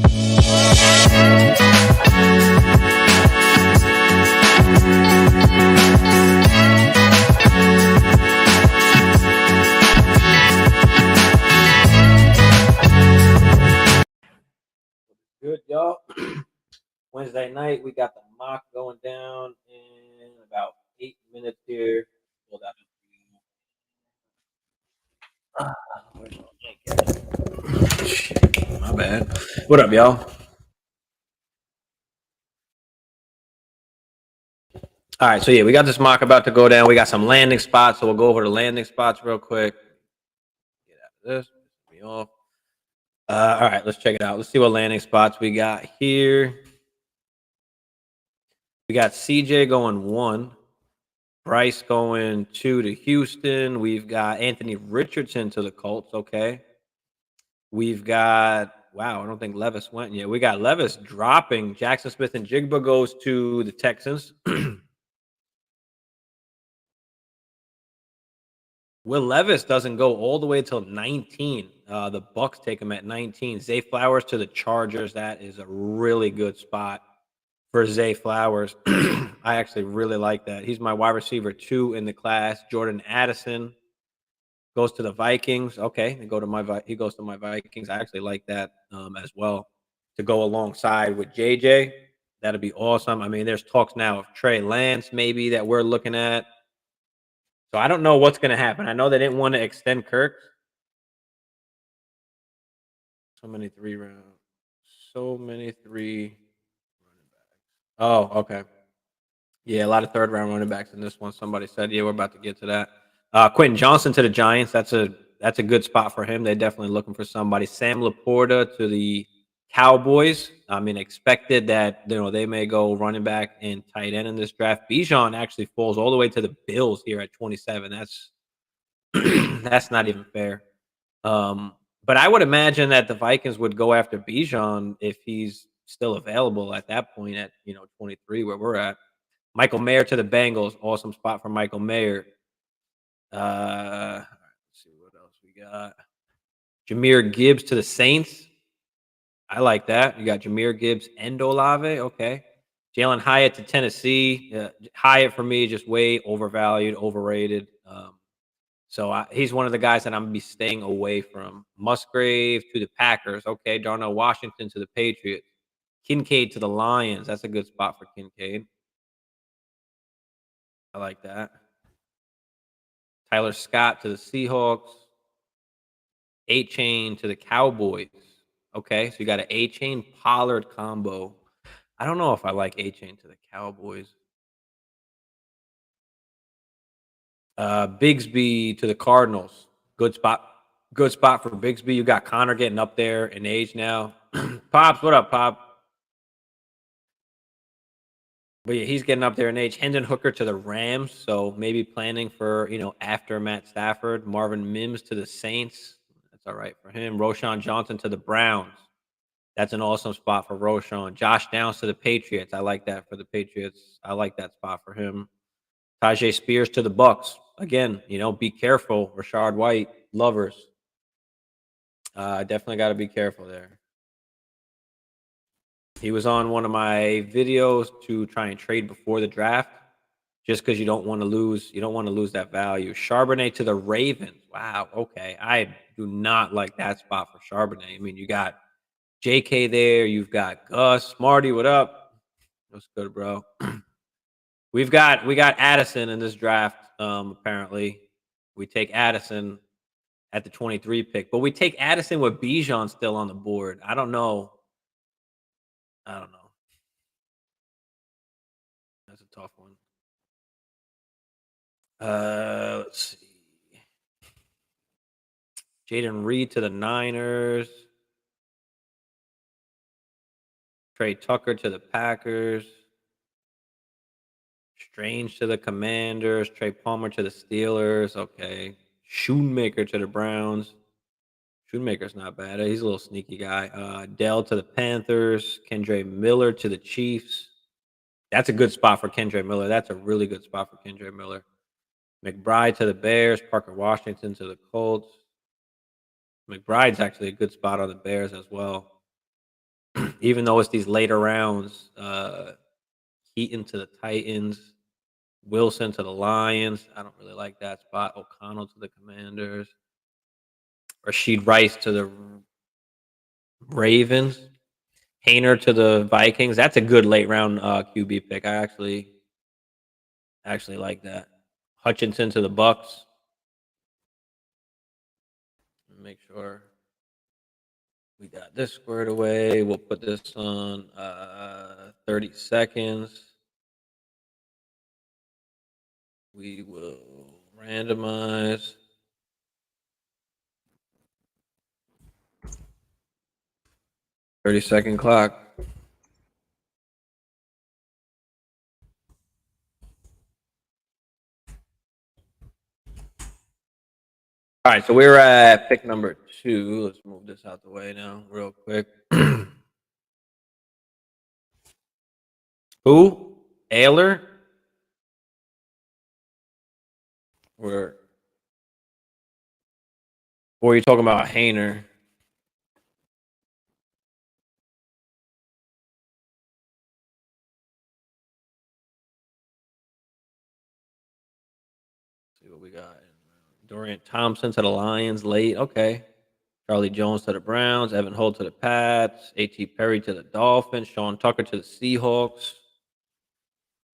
Good, y'all. Wednesday night, we got the mock going down in about 8 minutes here. Hold on. Shit, my bad. What up, y'all? All right, so yeah, we got this mock about to go down. We got some landing spots, so we'll go over the landing spots real quick. Get out of this. Me off. All right, let's check it out. Let's see what landing spots we got here. We got CJ going 1. Bryce going 2 to Houston. We've got Anthony Richardson to the Colts. Okay. We've got, wow, I don't think Levis went yet. We got Levis dropping. Jackson Smith and Jigba goes to the Texans. Will Levis doesn't go all the way till 19. The Bucks take him at 19. Zay Flowers to the Chargers. That is a really good spot for Zay Flowers. I actually really like that. He's my wide receiver 2 in the class. Jordan Addison goes to the Vikings. Okay, he goes to my Vikings. I actually like that as well to go alongside with JJ. That'd be awesome. I mean, there's talks now of Trey Lance maybe that we're looking at. So I don't know what's going to happen. I know they didn't want to extend Kirk. So many 3 rounds. So many 3 running backs. Oh, okay. Yeah, a lot of 3rd-round running backs in this one. Somebody said, yeah, we're about to get to that. Quentin Johnson to the Giants. That's a good spot for him. They're definitely looking for somebody. Sam Laporta to the Cowboys. I mean, expected that they may go running back and tight end in this draft. Bijan actually falls all the way to the Bills here at 27. That's that's not even fair. But I would imagine that the Vikings would go after Bijan if he's still available at that point at 23 where we're at. Michael Mayer to the Bengals. Awesome spot for Michael Mayer. Let's see what else we got. Jahmyr Gibbs to the Saints. I like that. You got Jahmyr Gibbs and Olave. Okay. Jalen Hyatt to Tennessee. Hyatt for me just way overvalued, overrated. So he's one of the guys that I'm going to be staying away from. Musgrave to the Packers. Okay. Darnell Washington to the Patriots. Kincaid to the Lions. That's a good spot for Kincaid. I like that. Tyler Scott to the Seahawks. A-Chain to the Cowboys. Okay, so you got an A-Chain Pollard combo. I don't know if I like A-Chain to the Cowboys. Bigsby to the Cardinals. Good spot. Good spot for Bigsby. You got Connor getting up there in age now. Pops, what up, Pop? But yeah, he's getting up there in age. Hendon Hooker to the Rams. So maybe planning for, after Matt Stafford. Marvin Mims to the Saints. That's all right for him. Roshan Johnson to the Browns. That's an awesome spot for Roshan. Josh Downs to the Patriots. I like that for the Patriots. I like that spot for him. Tajay Spears to the Bucks. Again, be careful. Rashard White, lovers. Definitely got to be careful there. He was on one of my videos to try and trade before the draft, just because you don't want to lose. You don't want to lose that value. Charbonnet to the Ravens. Wow. Okay. I do not like that spot for Charbonnet. I mean, you got JK there. You've got Gus. Marty, what up? What's good, bro? we got Addison in this draft. Apparently, we take Addison at the 23 pick, but we take Addison with Bijan still on the board. I don't know. That's a tough one. Let's see. Jaden Reed to the Niners. Trey Tucker to the Packers. Strange to the Commanders. Trey Palmer to the Steelers. Okay. Shoemaker to the Browns. Shoemaker's not bad. He's a little sneaky guy. Dell to the Panthers. Kendre Miller to the Chiefs. That's a good spot for Kendre Miller. That's a really good spot for Kendre Miller. McBride to the Bears. Parker Washington to the Colts. McBride's actually a good spot on the Bears as well. even though it's these later rounds. Keaton to the Titans, Wilson to the Lions. I don't really like that spot. O'Connell to the Commanders. Rashid Rice to the Ravens. Hayner to the Vikings. That's a good late round QB pick. I actually like that. Hutchinson to the Bucks. Make sure we got this squared away. We'll put this on 30 seconds. We will randomize. 30-second clock. All right, so we're at pick number 2. Let's move this out the way now, real quick. Who? Ayler? Or are you talking about Hayner? See what we got. Dorian Thompson to the Lions late. Okay. Charlie Jones to the Browns. Evan Holt to the Pats. A.T. Perry to the Dolphins. Sean Tucker to the Seahawks.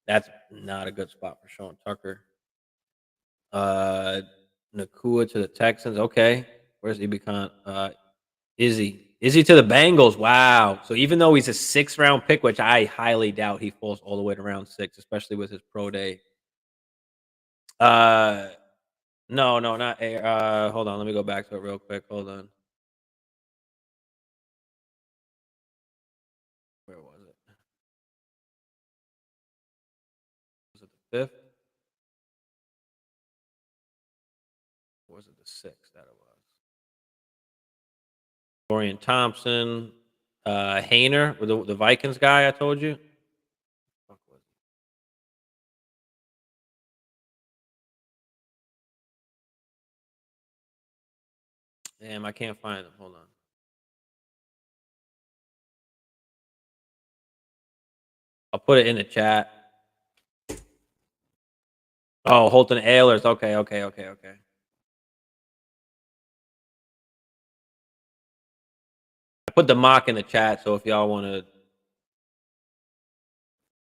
That's not a good spot for Sean Tucker. Nakua to the Texans. Okay. Where's Ibicon? Izzy to the Bengals. Wow. So even though he's a 6th-round pick, which I highly doubt he falls all the way to round 6, especially with his pro day. No, not a. Hold on. Let me go back to it real quick. Hold on. Where was it? Was it the 5th? Or was it the 6th that it was? Dorian Thompson, Hayner, the Vikings guy I told you. Damn, I can't find him. Hold on. I'll put it in the chat. Oh, Holton Ahlers. Okay. I put the mock in the chat, so if y'all want to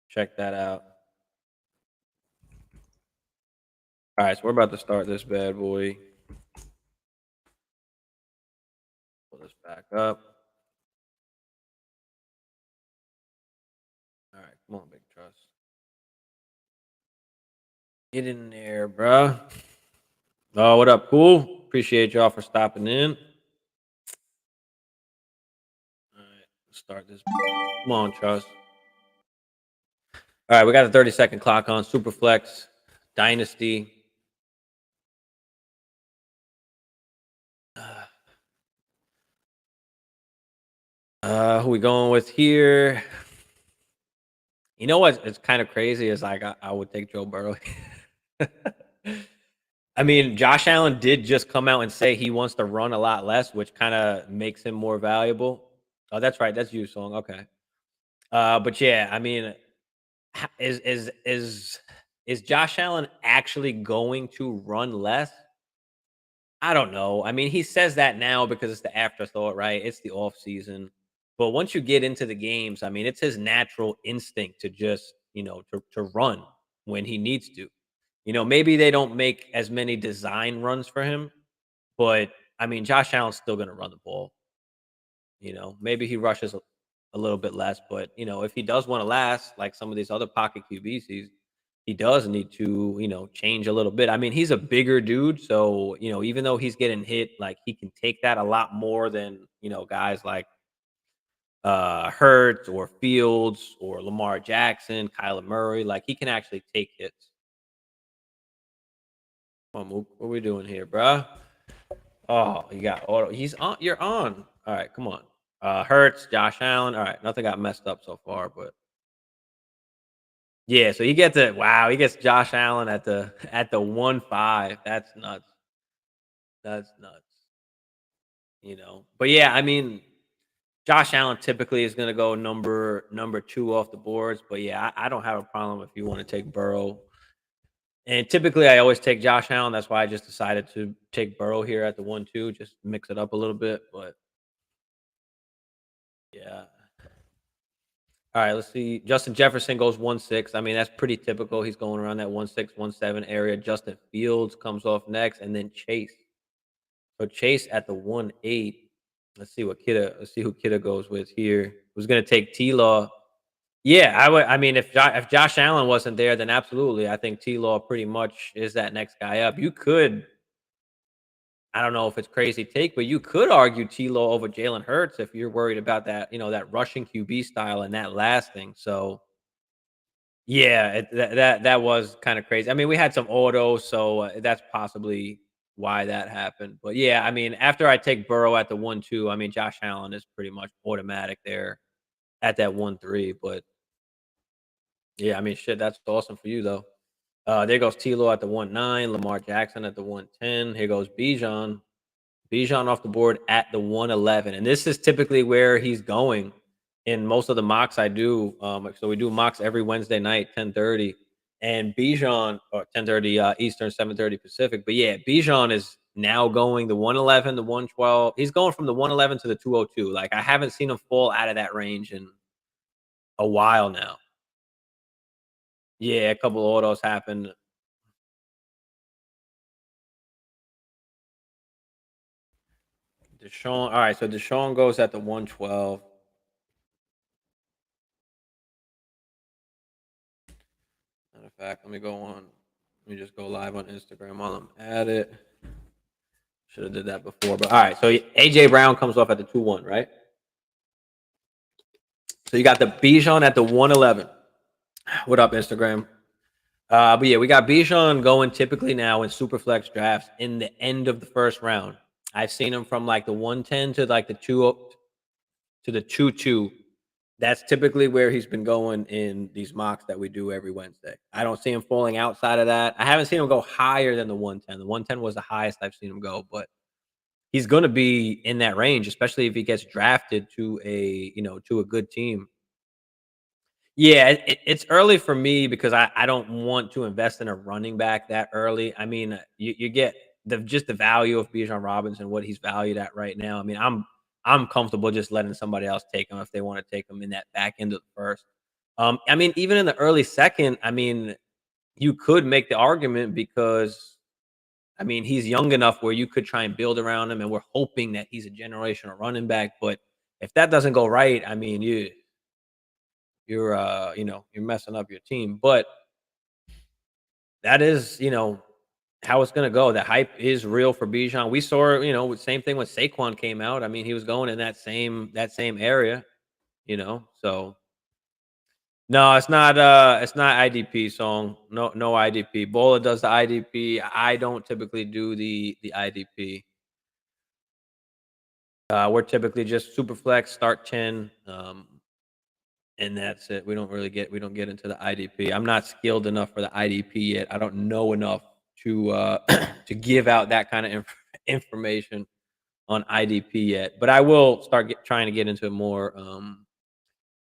check that out. All right, so we're about to start this bad boy. Pull this back up. All right, come on, Big Trust. Get in there, bro. Oh, what up, cool? Appreciate y'all for stopping in. All right, let's start this. Come on, Trust. All right, we got a 30-second clock on Superflex Dynasty. Who we going with here? You know what? It's kind of crazy. Is like I would take Joe Burrow. I mean, Josh Allen did just come out and say he wants to run a lot less, which kind of makes him more valuable. Oh, that's right. That's you, Song. Okay. But yeah, I mean, is Josh Allen actually going to run less? I don't know. I mean, he says that now because it's the afterthought, right? It's the off season. But once you get into the games, I mean, it's his natural instinct to just, to run when he needs to. Maybe they don't make as many design runs for him, but I mean, Josh Allen's still going to run the ball. Maybe he rushes a little bit less, but if he does want to last, like some of these other pocket QBs, he does need to, change a little bit. I mean, he's a bigger dude, so even though he's getting hit, like he can take that a lot more than guys like Hurts or Fields or Lamar Jackson, Kyler Murray. Like he can actually take hits. Come on, Mook, what are we doing here, bruh? Oh, you got auto. He's on. You're on. All right, come on. Hurts, Josh Allen. All right, nothing got messed up so far, but yeah. So he gets it. Wow, he gets Josh Allen at the 1-5. That's nuts. That's nuts. But yeah, I mean, Josh Allen typically is going to go number 2 off the boards, but yeah, I don't have a problem if you want to take Burrow. And typically, I always take Josh Allen. That's why I just decided to take Burrow here at the 1-2, just mix it up a little bit. But yeah. All right, let's see. Justin Jefferson goes 1-6. I mean, that's pretty typical. He's going around that 1-6, 1-7 area. Justin Fields comes off next, and then Chase. So Chase at the 1-8. Let's see who Kidda goes with here. Who's going to take T Law? Yeah, I would. I mean, if Josh Allen wasn't there, then absolutely, I think T Law pretty much is that next guy up. You could. I don't know if it's crazy take, but you could argue T Law over Jalen Hurts if you're worried about that. That rushing QB style and that lasting. So yeah, that was kind of crazy. I mean, we had some autos, so that's possibly why that happened. But yeah, I mean, after I take Burrow at the 1-2, I mean, Josh Allen is pretty much automatic there at that 1-3. But yeah, I mean, shit, that's awesome for you though. There goes T-Law at the 1-9, Lamar Jackson at the 1-10. Here goes Bijan. Bijan off the board at the 1-11. And this is typically where he's going in most of the mocks I do. So we do mocks every Wednesday night, 10:30. And Bijan, or 10:30 Eastern, 7:30 Pacific. But yeah, Bijan is now going the 1-11, the 1-12. He's going from the 1-11 to the 2-02. Like, I haven't seen him fall out of that range in a while now. Yeah, a couple of autos happened. Deshaun. All right, so Deshaun goes at the 1-12. Matter of fact, let me go on. Let me just go live on Instagram while I'm at it. Should have did that before, but all right. So AJ Brown comes off at the 2-1, right? So you got the Bijan at the 1-11. What up, Instagram? But yeah, we got Bijan going typically now in Superflex drafts in the end of the first round. I've seen him from like the 1-10 to like the 2-2. That's typically where he's been going in these mocks that we do every Wednesday. I don't see him falling outside of that. I haven't seen him go higher than the 1-10. The 1-10 was the highest I've seen him go, but he's going to be in that range, especially if he gets drafted to a good team. Yeah, it's early for me because I don't want to invest in a running back that early. I mean, you get the value of Bijan Robinson, what he's valued at right now. I mean, I'm comfortable just letting somebody else take him if they want to take him in that back end of the first. I mean, even in the early second, I mean, you could make the argument because I mean he's young enough where you could try and build around him, and we're hoping that he's a generational running back. But if that doesn't go right, I mean, you're messing up your team. But that is, how it's gonna go. The hype is real for Bijan. We saw, same thing when Saquon came out. I mean, he was going in that same area, So no, it's not IDP song. No IDP. Bola does the IDP. I don't typically do the IDP. We're typically just super flex, start 10. And that's it. We don't get into the IDP. I'm not skilled enough for the IDP yet. I don't know enough to to give out that kind of information on IDP yet. But I will start trying to get into it more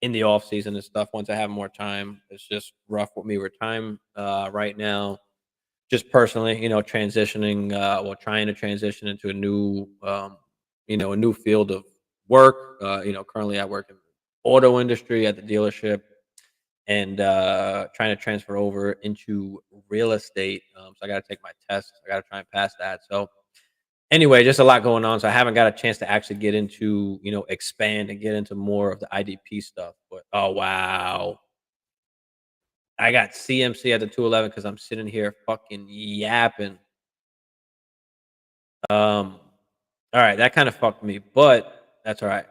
in the off season and stuff once I have more time. It's just rough with me with time right now. Just personally, transitioning, trying to transition into a new field of work. Currently I work in auto industry at the dealership and trying to transfer over into real estate. So I got to take my test. I got to try and pass that. So anyway, just a lot going on. So I haven't got a chance to actually get into, expand and get into more of the IDP stuff. But oh wow, I got CMC at the 211 because I'm sitting here fucking yapping. All right, that kind of fucked me, but that's all right.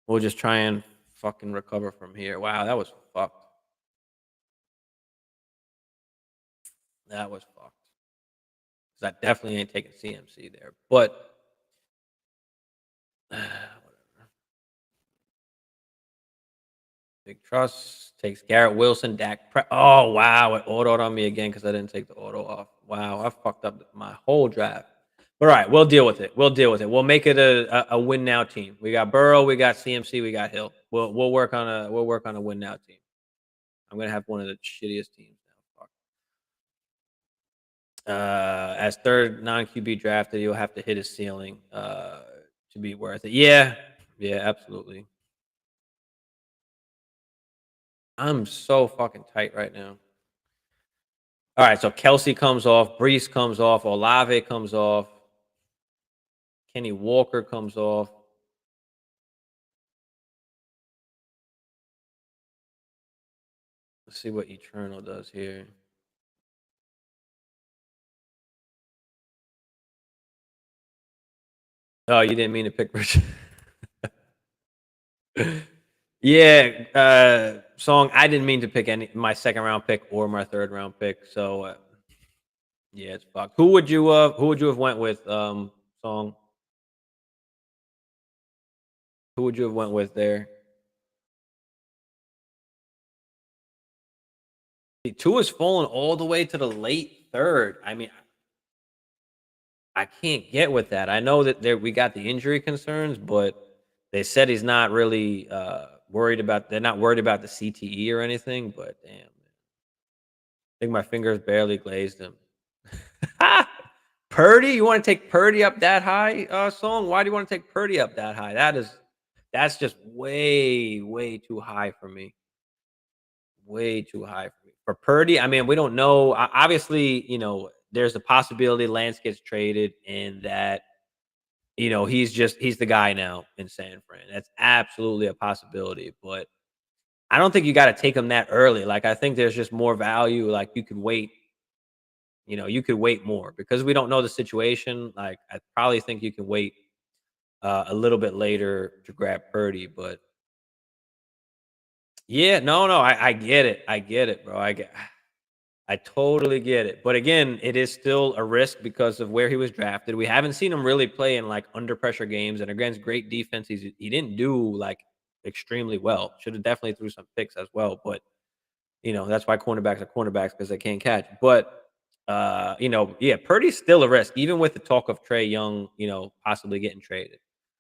We'll just try and fucking recover from here. Wow, that was fucked. That was fucked. 'Cause I definitely ain't taking CMC there, but whatever. Big trust takes Garrett Wilson, Oh wow, it autoed on me again because I didn't take the auto off. Wow, I fucked up my whole draft. All right, we'll deal with it. We'll deal with it. We'll make it a win now team. We got Burrow, we got CMC, we got Hill. We'll work on a win now team. I'm gonna have one of the shittiest teams now. Fuck. As third non QB drafted, you'll have to hit his ceiling to be worth it. Yeah, yeah, absolutely. I'm so fucking tight right now. All right, so Kelsey comes off, Brees comes off, Olave comes off, Kenny Walker comes off. Let's see what Eternal does here. Oh, you didn't mean to pick Richard. Yeah, Song. I didn't mean to pick any my second round pick or my third round pick. So yeah, it's fucked. Who would you have went with, Song? Who would you have went with there? The two has fallen all the way to the late third. I mean, I can't get with that. I know that we got the injury concerns, but they said he's not really worried about. They're not worried about the CTE or anything. But damn, man, I think my fingers barely glazed him. Purdy, you want to take Purdy up that high, Song? Why do you want to take Purdy up that high? That's just way, way too high for me. Way too high for me. For Purdy, I mean, we don't know. Obviously, there's a possibility Lance gets traded and that, he's the guy now in San Fran. That's absolutely a possibility. But I don't think you got to take him that early. Like, I think there's just more value. Like, you could wait more because we don't know the situation. Like, I probably think you can wait a little bit later to grab Purdy. But yeah, no, I get it. I get it, bro. I totally get it. But again, it is still a risk because of where he was drafted. We haven't seen him really play in like under pressure games and against great defense. He didn't do like extremely well. Should have definitely threw some picks as well. But that's why cornerbacks are cornerbacks because they can't catch. But yeah, Purdy's still a risk, even with the talk of Trey Young, possibly getting traded.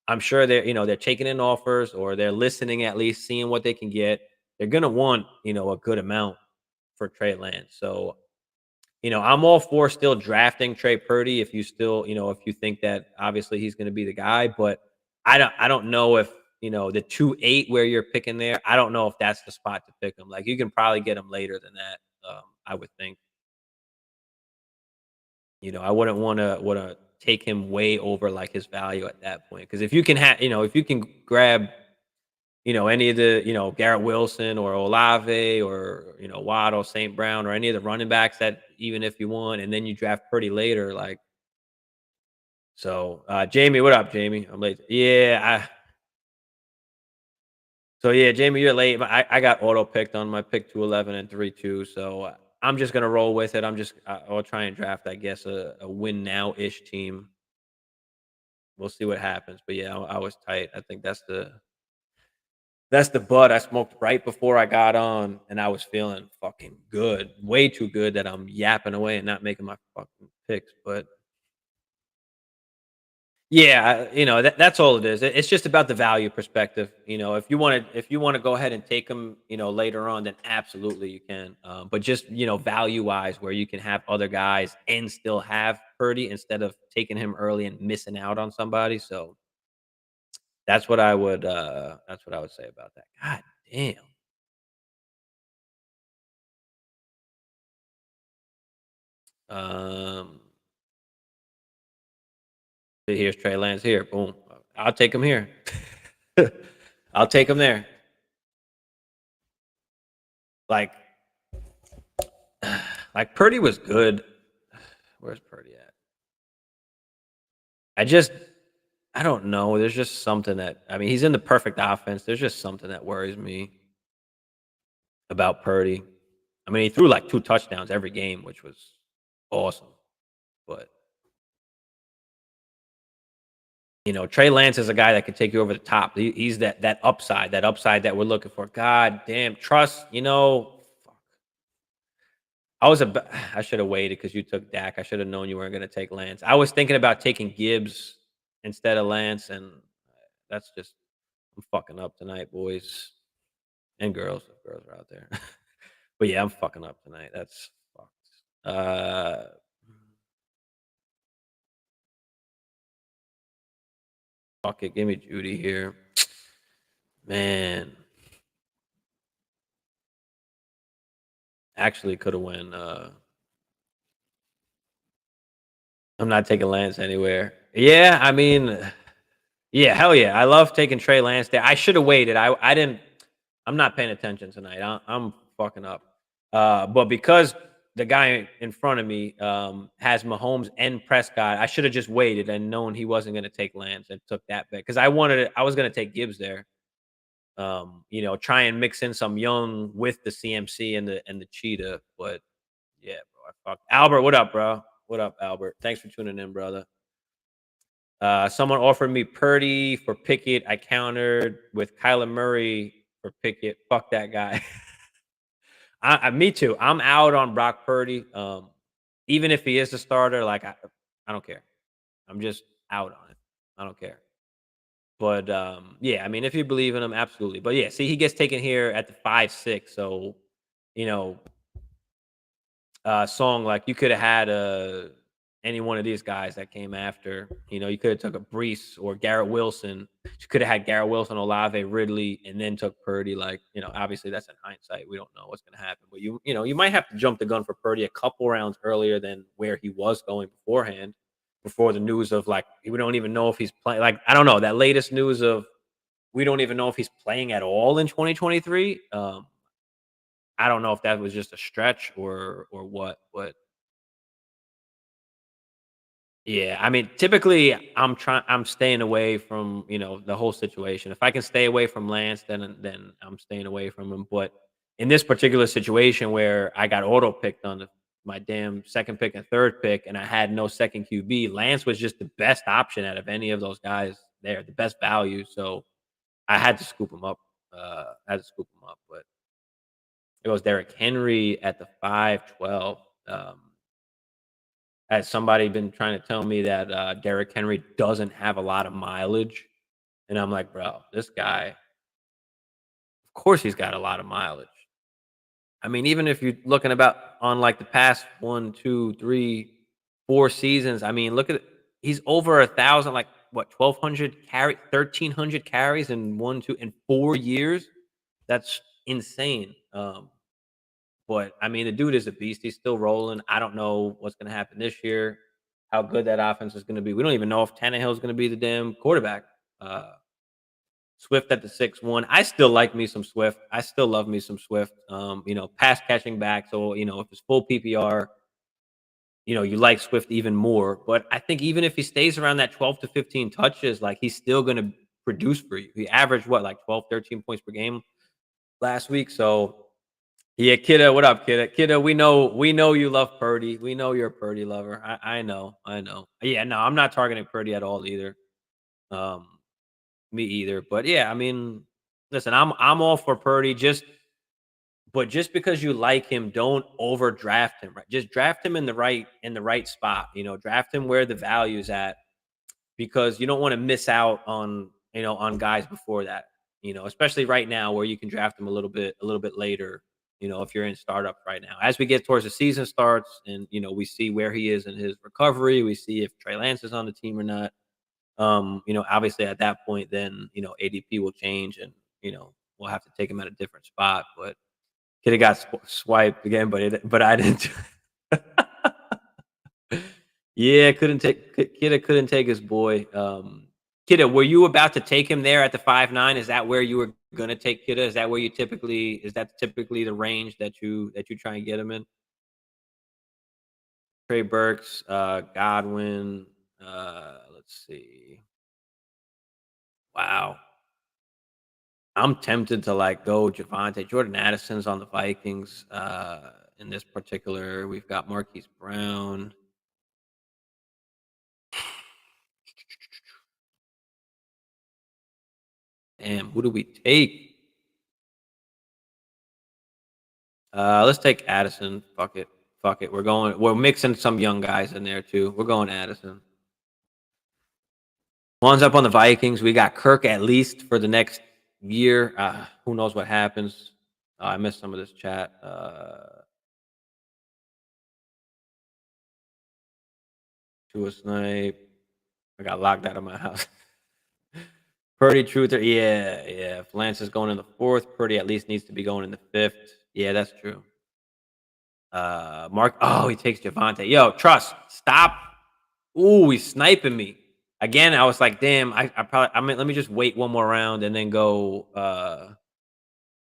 I'm sure they're taking in offers or they're listening at least, seeing what they can get. They're gonna want, a good amount for Trey Lance. So, I'm all for still drafting Trey Purdy if you still, if you think that obviously he's gonna be the guy, but I don't know if the 2-8 where you're picking there. I don't know if that's the spot to pick him. Like you can probably get him later than that. I would think. I wouldn't wanna take him way over like his value at that point. Because if you can if you can grab any of the Garrett Wilson or Olave or Waddle, St. Brown or any of the running backs that even if you want, and then you draft pretty later, like so. Jamie, what up, Jamie? I'm late. Yeah, so yeah, Jamie, you're late. But I got auto picked on my pick 211 and 3-2. So I'm just gonna roll with it. I'll try and draft, I guess, a win now ish team. We'll see what happens. But yeah, I was tight. I think that's the bud I smoked right before I got on, and I was feeling fucking good, way too good that I'm yapping away and not making my fucking picks. But yeah, that's all it is. It's just about the value perspective. If you want to go ahead and take them, later on, then absolutely you can. But just value wise, where you can have other guys and still have Purdy instead of taking him early and missing out on somebody. So that's what I would say about that. God damn. Um, Here's Trey Lance here. Boom. I'll take him here. I'll take him there. Like, like Purdy was good. Where's Purdy at? I just, I don't know. There's just something that I mean, he's in the perfect offense. There's just something that worries me about Purdy. I mean, he threw like 2 touchdowns every game, which was awesome. But Trey Lance is a guy that could take you over the top. He's that upside that we're looking for. God damn, trust. I should have waited because you took Dak. I should have known you weren't gonna take Lance. I was thinking about taking Gibbs instead of Lance, and that's just I'm fucking up tonight, boys and girls, if girls are out there. But yeah, I'm fucking up tonight. That's fucked. Uh, Fuck it. Give me Judy here, man. Actually, could have won. I'm not taking Lance anywhere. Yeah, I mean, yeah, hell yeah. I love taking Trey Lance there. I should have waited. I didn't. I'm not paying attention tonight. I'm fucking up. But because the guy in front of me has Mahomes and Prescott, I should have just waited and known he wasn't going to take Lance and took that bet because I wanted it. I was going to take Gibbs there. Try and mix in some young with the CMC and the cheetah. But yeah, bro, I fucked. Albert, what up, bro? What up, Albert? Thanks for tuning in, brother. Someone offered me Purdy for Pickett. I countered with Kyler Murray for Pickett. Fuck that guy. Me too. I'm out on Brock Purdy. Even if he is the starter, like I don't care. I'm just out on it. I don't care. But yeah, I mean, if you believe in him, absolutely. But yeah, see, he gets taken here at the 5-6. So, you know, song like you could have had any one of these guys that came after. You could have took a Brees or Garrett Wilson. You could have had Garrett Wilson, Olave, Ridley, and then took Purdy. Like, obviously that's in hindsight. We don't know what's going to happen, but you might have to jump the gun for Purdy a couple rounds earlier than where he was going beforehand. Before the news of like we don't even know if he's playing. Like I don't know that latest news of we don't even know if he's playing at all in 2023. I don't know if that was just a stretch or what, but yeah, I mean, typically I'm staying away from, the whole situation. If I can stay away from Lance, then I'm staying away from him. But in this particular situation where I got auto picked on my damn second pick and third pick, and I had no second QB, Lance was just the best option out of any of those guys there, the best value. So I had to scoop him up. But it was Derrick Henry at the 5-12. Has somebody been trying to tell me that Derrick Henry doesn't have a lot of mileage? And I'm like, bro, this guy, of course he's got a lot of mileage. I mean, even if you're looking about on like the past 1, 2, 3, 4 seasons, I mean, look at it. He's over 1,000, like what, 1,300 carries in 4 years. That's insane. But I mean, the dude is a beast. He's still rolling. I don't know what's going to happen this year, how good that offense is going to be. We don't even know if Tannehill is going to be the damn quarterback. Uh, Swift at the 6-1. I still like me some Swift. I still love me some Swift. Pass catching back. So, if it's full PPR, you like Swift even more. But I think even if he stays around that 12 to 15 touches, like he's still going to produce for you. He averaged what, like 12, 13 points per game last week. So yeah, Kidda, what up, Kidda? Kidda, we know you love Purdy. We know you're a Purdy lover. I know, I know. Yeah, no, I'm not targeting Purdy at all either. Um, Me either. But yeah, I mean, listen, I'm all for Purdy. Just because you like him, don't overdraft him. Right? Just draft him in the right spot. Draft him where the value's at because you don't want to miss out on guys before that. Especially right now where you can draft them a little bit later. If you're in startup right now, as we get towards the season starts, and we see where he is in his recovery, we see if Trey Lance is on the team or not. Obviously at that point, then ADP will change, and we'll have to take him at a different spot. But could have got swiped again, but I didn't. Yeah, Kidda couldn't take his boy. Kidda, were you about to take him there at the 5-9? Is that where you were gonna take Kidda? Is that typically the range that you try and get him in? Trey Burks, Godwin. Let's see. Wow. I'm tempted to like go Javante. Jordan Addison's on the Vikings. In this particular, we've got Marquise Brown. Damn, who do we take? Let's take Addison. Fuck it. Fuck it. We're mixing some young guys in there too. We're going Addison. One's up on the Vikings. We got Kirk at least for the next year. Who knows what happens? I missed some of this chat. To a snipe. I got locked out of my house. Purdy truther. Yeah. If Lance is going in the 4th, Purdy at least needs to be going in the 5th. Yeah, that's true. Mark. Oh, he takes Javonte. Yo, trust. Stop. Ooh, he's sniping me. Again, I was like, damn, let me just wait one more round and then go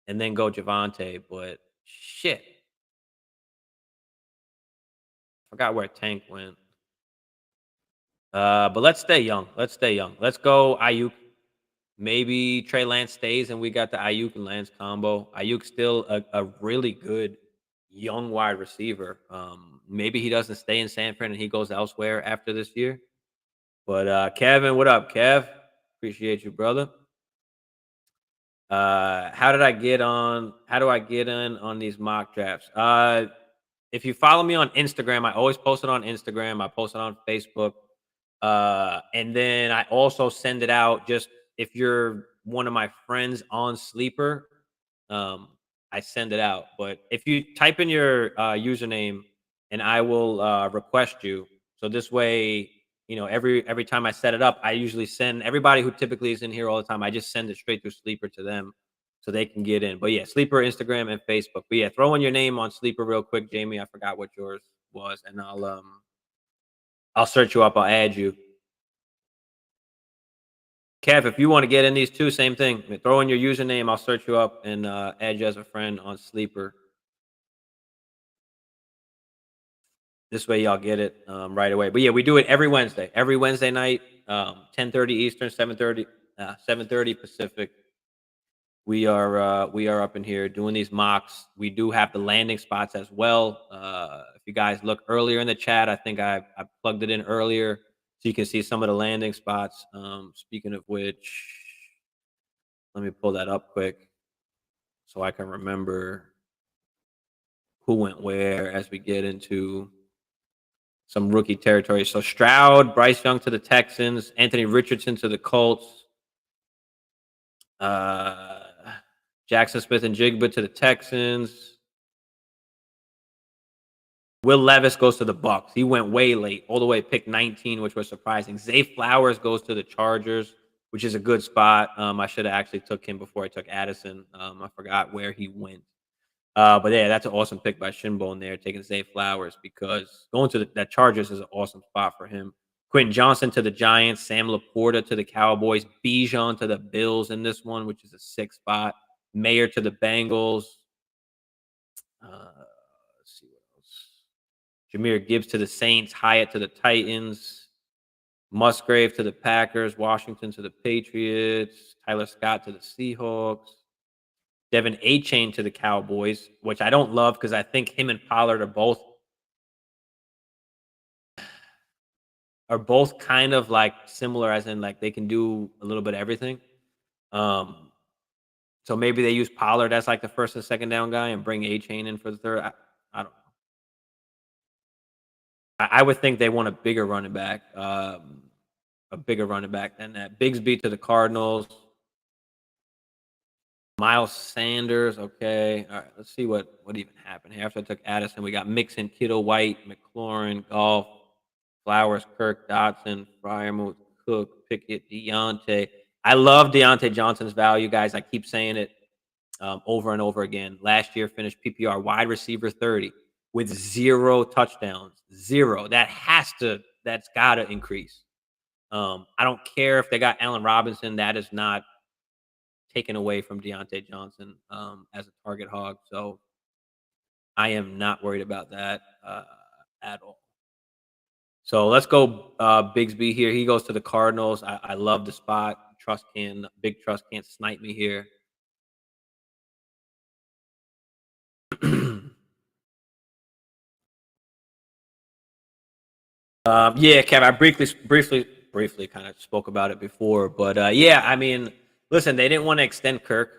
Javonte, but shit. Forgot where Tank went. But let's stay young. Let's go Ayuk. Maybe Trey Lance stays and we got the Ayuk and Lance combo. Ayuk's still a really good young wide receiver. Maybe he doesn't stay in San Fran and he goes elsewhere after this year. But Kevin, what up, Kev? Appreciate you, brother. How do I get in on these mock drafts? If you follow me on Instagram, I always post it on Instagram. I post it on Facebook. And then I also send it out just if you're one of my friends on Sleeper, I send it out. But if you type in your username and I will request you. So this way, every time I set it up, I usually send everybody who typically is in here all the time. I just send it straight through Sleeper to them so they can get in. But yeah, Sleeper, Instagram, and Facebook. But yeah, throw in your name on Sleeper real quick, Jamie. I forgot what yours was, and I'll search you up. I'll add you. Kev, if you want to get in these two, same thing. Throw in your username. I'll search you up and add you as a friend on Sleeper. This way, y'all get it right away. But yeah, we do it every Wednesday. Every Wednesday night, 10:30 Eastern, 7:30 Pacific. We are up in here doing these mocks. We do have the landing spots as well. If you guys look earlier in the chat, I think I plugged it in earlier so you can see some of the landing spots. Speaking of which, let me pull that up quick so I can remember who went where as we get into some rookie territory. So Stroud, Bryce Young to the Texans, Anthony Richardson to the Colts, Jackson Smith and Jigba to the Texans. Will Levis goes to the Bucks. He went way late, all the way pick 19, which was surprising. Zay Flowers goes to the Chargers, which is a good spot. I should have actually took him before I took Addison. I forgot where he went. But yeah, that's an awesome pick by Shinbone there, taking Zay Flowers, because going to that Chargers is an awesome spot for him. Quentin Johnson to the Giants, Sam Laporta to the Cowboys, Bijan to the Bills in this one, which is a 6th spot. Mayer to the Bengals. Let's see what else. Jahmyr Gibbs to the Saints, Hyatt to the Titans, Musgrave to the Packers, Washington to the Patriots, Tyler Scott to the Seahawks. Devin A-Chain to the Cowboys, which I don't love because I think him and Pollard are both kind of like similar, as in like they can do a little bit of everything. So maybe they use Pollard as like the first and second down guy and bring A-Chain in for the third. I don't know. I would think they want a bigger running back than that. Bigsby to the Cardinals. Miles Sanders, okay. All right, let's see what even happened here. After I took Addison, we got Mixon, Kittle, White, McLaurin, Goff, Flowers, Kirk, Dotson, Freiermuth, Cook, Pickett, Deontay. I love Deontay Johnson's value, guys. I keep saying it over and over again. Last year finished PPR wide receiver 30 with 0 touchdowns. 0. That's got to increase. I don't care if they got Allen Robinson. That is not taken away from Deontay Johnson as a target hog. So I am not worried about that at all. So let's go Bigsby here. He goes to the Cardinals. I love the spot. Big Trust can't snipe me here. Yeah, Kev, I briefly kind of spoke about it before, but yeah, I mean, listen, they didn't want to extend Kirk.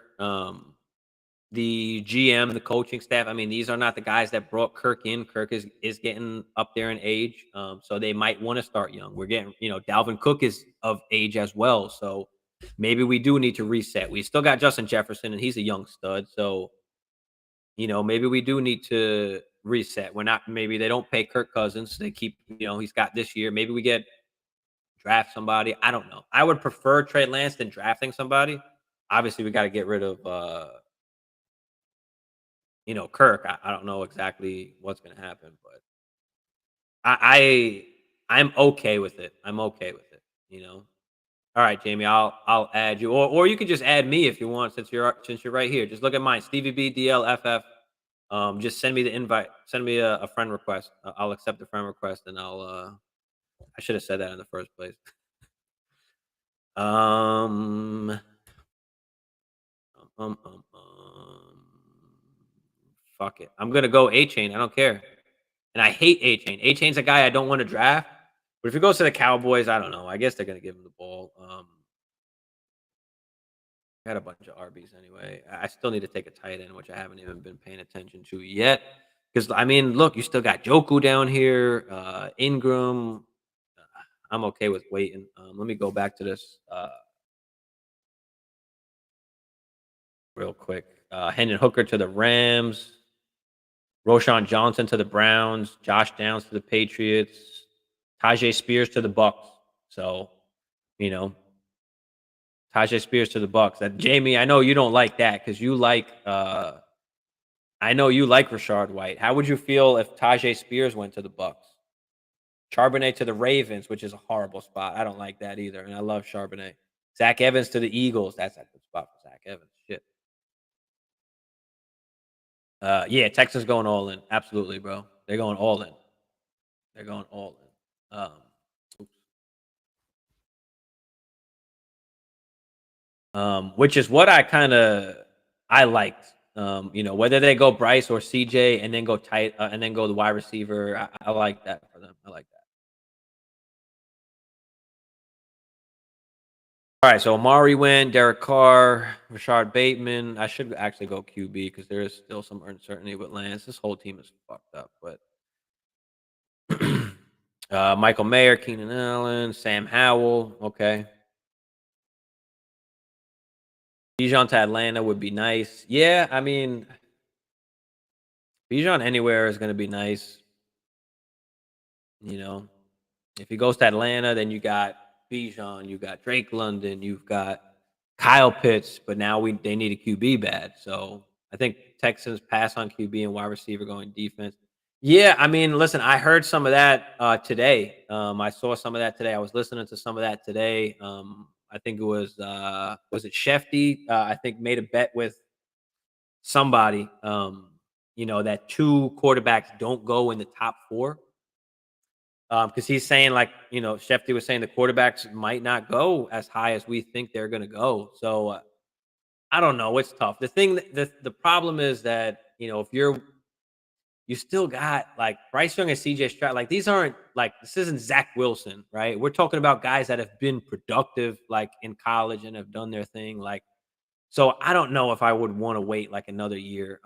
the GM, the coaching staff. I mean, these are not the guys that brought Kirk in. Kirk is getting up there in age, so they might want to start young. We're getting, Dalvin Cook is of age as well, so maybe we do need to reset. We still got Justin Jefferson, and he's a young stud, so maybe we do need to reset. We're not. Maybe they don't pay Kirk Cousins. They keep, he's got this year. Maybe we draft somebody. I don't know. I would prefer Trey Lance than drafting somebody. Obviously, we got to get rid of Kirk. I don't know exactly what's gonna happen, but I'm okay with it. I'm okay with it. All right, Jamie, I'll add you, or you can just add me if you want, since you're right here. Just look at mine, Stevie B DLFF. Just send me the invite. Send me a friend request. I'll accept the friend request, and I should have said that in the first place. Um, um, um, um, Fuck it. I'm gonna go A Chain. I don't care. And I hate A Chain. A Chain's a guy I don't want to draft. But if he goes to the Cowboys, I don't know. I guess they're gonna give him the ball. Got a bunch of RBs anyway. I still need to take a tight end, which I haven't even been paying attention to yet. Because I mean, look, you still got Joku down here, Ingram. I'm okay with waiting. Let me go back to this real quick. Hendon Hooker to the Rams. Roshan Johnson to the Browns, Josh Downs to the Patriots, Tajay Spears to the Bucks. So, you know, Tajay Spears to the Bucks. That Jamie, I know you don't like that because you like I know you like Rashard White. How would you feel if Tajay Spears went to the Bucks? Charbonnet to the Ravens, which is a horrible spot. I don't like that either. And I love Charbonnet. Zach Evans to the Eagles. That's a good spot for Zach Evans. Shit. Yeah, Texas going all in. Absolutely, bro. They're going all in. They're going all in. Oops. Which is what I liked. Whether they go Bryce or CJ and then go tight and then go the wide receiver, I like that for them. I like that. All right, so Amari went, Derek Carr, Rashard Bateman. I should actually go QB because there is still some uncertainty with Lance. This whole team is fucked up, but Michael Mayer, Keenan Allen, Sam Howell. Okay. Bijan to Atlanta would be nice. Yeah, I mean, Bijan anywhere is going to be nice. You know, if he goes to Atlanta, then you got Bijan, you got Drake London, you've got Kyle Pitts, but now they need a QB bad. So I think Texans pass on QB and wide receiver going defense. Yeah, I mean, listen, I heard some of that today. I saw some of that today. I was listening to some of that today. I think it was it Shefty? I think made a bet with somebody. That two quarterbacks don't go in the top four. Because he's saying, like, Shefty was saying the quarterbacks might not go as high as we think they're going to go. So I don't know. It's tough. The problem is that if you still got like Bryce Young and CJ Stroud. Like these aren't like this isn't Zach Wilson, right? We're talking about guys that have been productive, like in college, and have done their thing. Like, so I don't know if I would want to wait like another year.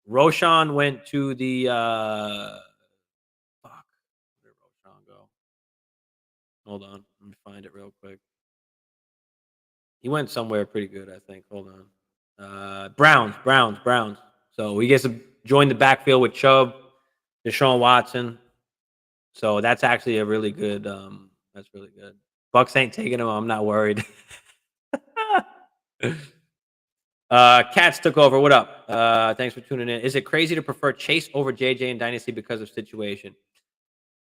Roshan went to the fuck. Where did Roshan go? Hold on, let me find it real quick. He went somewhere pretty good, I think. Hold on. Browns. So he gets to join the backfield with Chubb, Deshaun Watson. So that's actually a really good. That's really good. Bucks ain't taking him. I'm not worried. Cats took over. What up? Thanks for tuning in. Is it crazy to prefer Chase over JJ in Dynasty because of situation?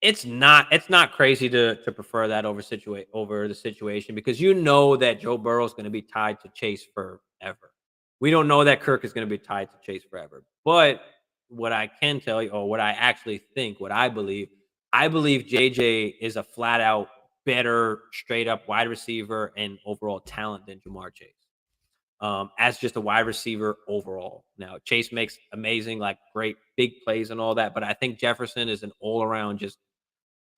It's not. It's not crazy to prefer that over the situation because you know that Joe Burrow is going to be tied to Chase forever. We don't know that Kirk is going to be tied to Chase forever. But what I can tell you, or what I actually think, what I believe JJ is a flat out better, straight up wide receiver and overall talent than Jamar Chase. As just a wide receiver overall. Now Chase makes amazing, like great big plays and all that, but I think Jefferson is an all around just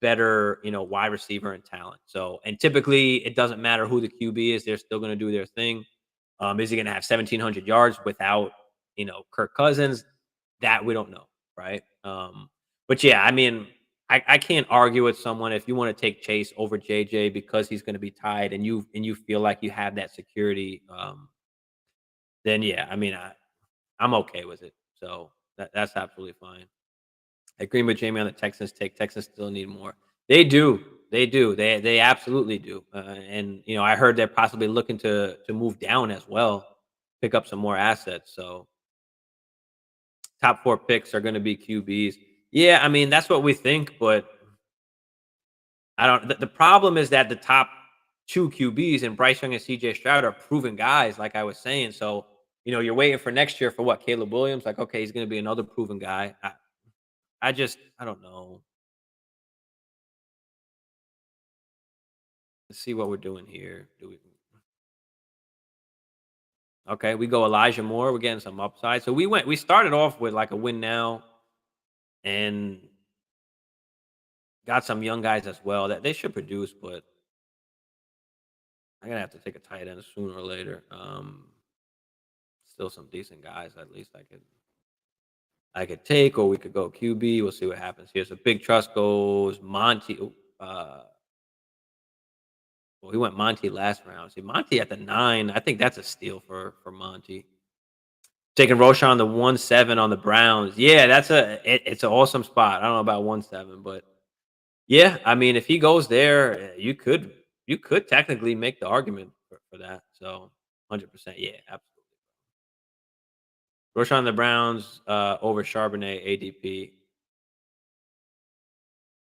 better, wide receiver and talent. So, and typically it doesn't matter who the QB is; they're still going to do their thing. Is he going to have 1,700 yards without Kirk Cousins, that we don't know, right? But yeah, I mean, I can't argue with someone if you want to take Chase over JJ because he's going to be tied and you feel like you have that security. Then yeah, I mean, I'm okay with it. So that's absolutely fine. I agree with Jamie on the Texans take. Texans still need more. They do. They do. They absolutely do. And I heard they're possibly looking to move down as well, pick up some more assets. So top four picks are going to be QBs. Yeah, I mean that's what we think, but I don't. The problem is that the top two QBs and Bryce Young and CJ Stroud are proven guys, like I was saying. So you're waiting for next year for what Caleb Williams. Like, okay, he's going to be another proven guy. I don't know. Let's see what we're doing here. Do we? Okay, we go Elijah Moore. We're getting some upside. So we started off with like a win now, and got some young guys as well that they should produce, but I'm gonna have to take a tight end sooner or later. Still some decent guys at least I could take, or we could go QB. We'll see what happens here. So Big Trust goes Monty. Well, he went Monty last round. See Monty at the 9. I think that's a steal for Monty. Taking Roshan the 1-7 on the Browns. Yeah, it's an awesome spot. I don't know about 1-7, but yeah, I mean, if he goes there, you could technically make the argument for that. So 100%, yeah, absolutely. Roshan the Browns over Charbonnet ADP.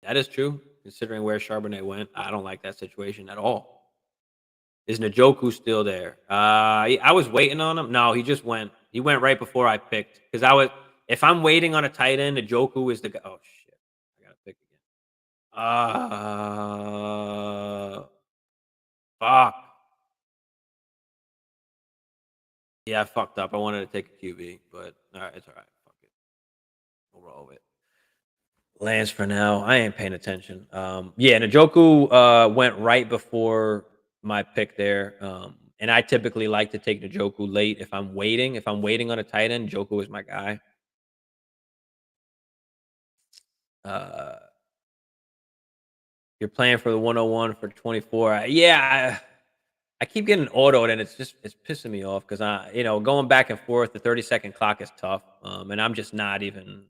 That is true, considering where Charbonnet went. I don't like that situation at all. Is Njoku still there? I was waiting on him. No, he just went. He went right before I picked because I was. If I'm waiting on a tight end, Njoku is the guy. Oh shit! I gotta pick again. Fuck. Yeah, I fucked up. I wanted to take a QB, but all right, it's all right. Fuck it. We'll roll with it. Lance for now. I ain't paying attention. Yeah, Njoku went right before my pick there. And I typically like to take Njoku late if I'm waiting. If I'm waiting on a tight end, Njoku is my guy. Uh, you're playing for the 101 for 24. Yeah, I keep getting autoed, and it's pissing me off because going back and forth. The 30-second clock is tough. And I'm just not even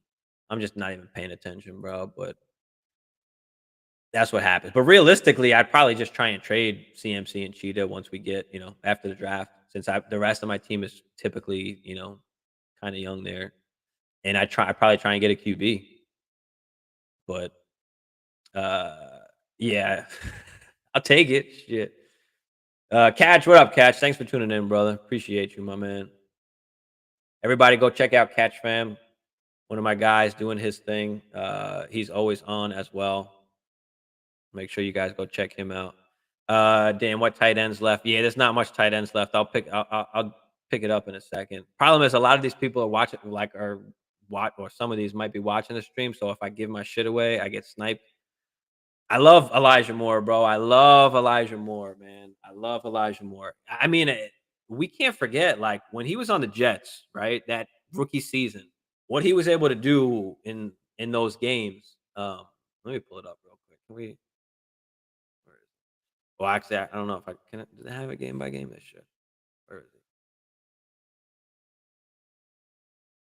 paying attention, bro. But that's what happens. But realistically, I'd probably just try and trade CMC and Cheetah once we get, after the draft, since the rest of my team is typically, kind of young there. And I probably try and get a QB. But yeah, I'll take it. Shit. Catch, what up, Catch? Thanks for tuning in, brother. Appreciate you, my man. Everybody go check out Catch Fam. One of my guys doing his thing. He's always on as well. Make sure you guys go check him out. Dan, what tight ends left? Yeah, there's not much tight ends left. I'll pick it up in a second. Problem is, a lot of these people are watching, or some of these might be watching the stream. So if I give my shit away, I get sniped. I love Elijah Moore, bro. I love Elijah Moore, man. I love Elijah Moore. I mean, we can't forget, like when he was on the Jets, right? That rookie season, what he was able to do in those games. Let me pull it up real quick. Can we? Where is it? Well, actually, I don't know if I can. Do they have a game by game? This shit. Where is it?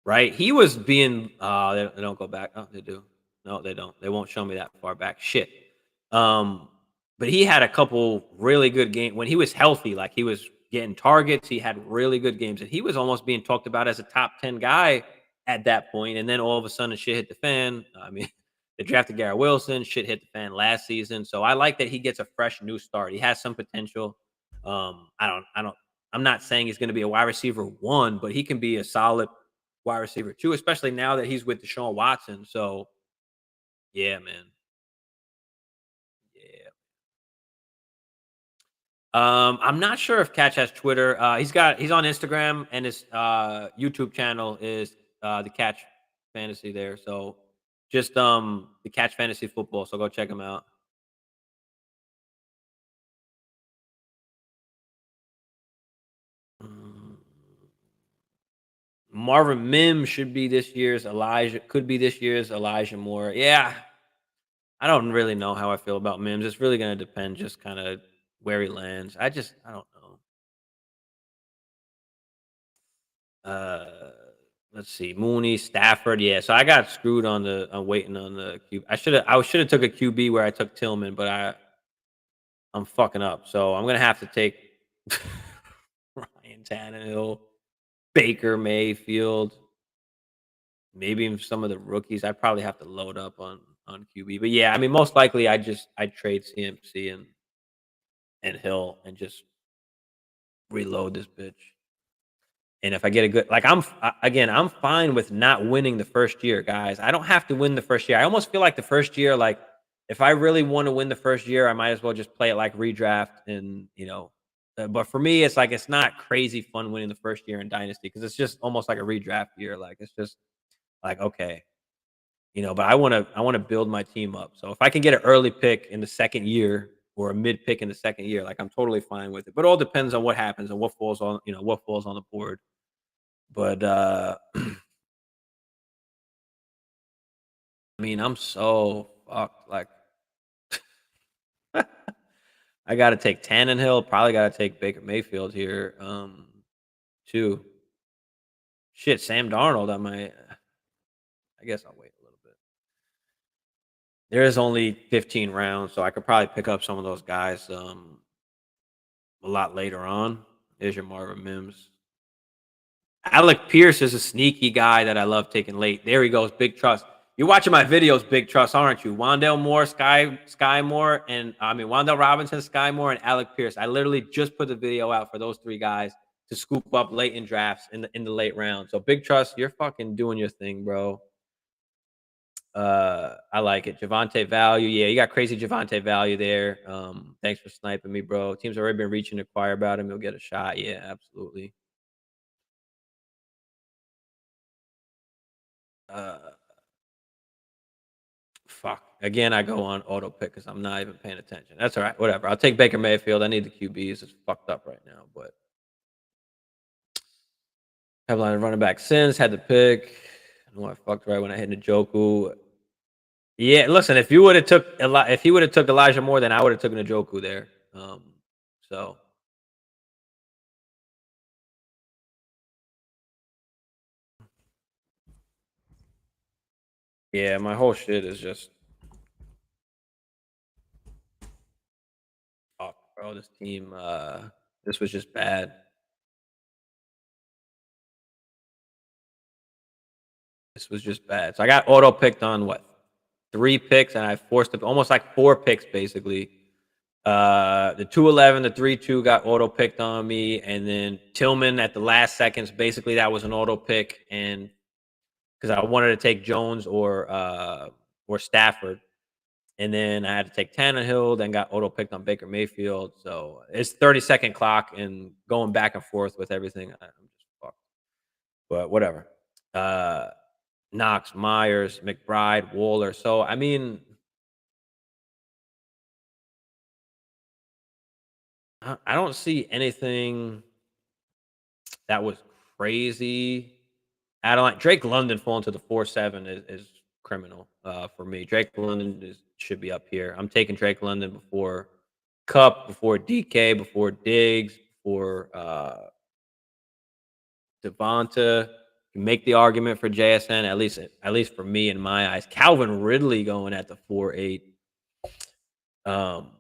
Right? He was being. They don't go back. Oh, they do. No, they don't. They won't show me that far back. Shit. Um, but he had a couple really good games when he was healthy. Like he was getting targets. He had really good games, and he was almost being talked about as a top 10 guy at that point. And then all of a sudden, shit hit the fan. I mean, they drafted Garrett Wilson. Shit hit the fan last season. So I like that he gets a fresh new start. He has some potential. I'm not saying he's going to be a wide receiver 1, but he can be a solid wide receiver 2, especially now that he's with Deshaun Watson. So yeah, man. Yeah. I'm not sure if Catch has Twitter. He's on Instagram, and his YouTube channel is the Catch Fantasy there. So just the Catch Fantasy Football. So go check him out. Marvin Mims should be this year's Elijah. Could be this year's Elijah Moore. Yeah, I don't really know how I feel about Mims. It's really gonna depend, just kind of where he lands. I don't know. Uh, let's see, Mooney, Stafford. Yeah, so I got screwed on the on waiting on the Q. I should have took a QB where I took Tillman, but I'm fucking up. So I'm gonna have to take Ryan Tannehill, Baker Mayfield, maybe even some of the rookies. I'd probably have to load up on QB. But yeah, I mean, most likely I'd trade CMC and Hill and just reload this bitch. And if I get a good, like again, I'm fine with not winning the first year, guys. I don't have to win the first year. I almost feel like the first year, like if I really want to win the first year, I might as well just play it like redraft and But for me, it's like it's not crazy fun winning the first year in Dynasty because it's just almost like a redraft year. Like it's just like okay, But I want to build my team up. So if I can get an early pick in the second year or a mid pick in the second year, like I'm totally fine with it. But it all depends on what happens and what falls on the board. But I mean, I'm so fucked. Like, I got to take Tannenhill. Probably got to take Baker Mayfield here. Too. Shit, Sam Darnold. I guess I'll wait a little bit. There is only 15 rounds, so I could probably pick up some of those guys a lot later on. There's your Marvin Mims. Alec Pierce is a sneaky guy that I love taking late. There he goes, Big Trust. You're watching my videos, Big Trust, aren't you? Wandell Moore, Sky Moore, Wandell Robinson, Sky Moore, and Alec Pierce. I literally just put the video out for those three guys to scoop up late in drafts in the late round. So Big Trust, you're fucking doing your thing, bro. I like it. Javante Value. Yeah, you got crazy Javante Value there. Thanks for sniping me, bro. Teams already been reaching to acquire about him. He'll get a shot. Yeah, absolutely. Uh, Fuck. Again, I go on auto pick because I'm not even paying attention. That's all right. Whatever. I'll take Baker Mayfield. I need the QBs. It's fucked up right now, but have a line of running back since had the pick. I know I fucked right when I hit Njoku. Yeah, listen. If he would have took Elijah Moore, then I would have taken Njoku there. So yeah, my whole shit is just fuck, bro. This team, this was just bad. This was just bad. So I got auto picked on what 3 picks, and I forced it almost like 4 picks basically. The 211, the 3-2 got auto picked on me, and then Tillman at the last seconds. Basically, that was an auto pick, and because I wanted to take Jones or Stafford, and then I had to take Tannehill. Then got auto picked on Baker Mayfield. So it's 30-second clock and going back and forth with everything. I'm just fucked, but whatever. Uh, Knox, Myers, McBride, Waller. So I mean, I don't see anything that was crazy. Adeline Drake London falling to the 4-7 is criminal for me. Drake London should be up here. I'm taking Drake London before Cup, before DK, before Diggs, before Devonta. You make the argument for JSN, at least for me in my eyes. Calvin Ridley going at the 4-8 um,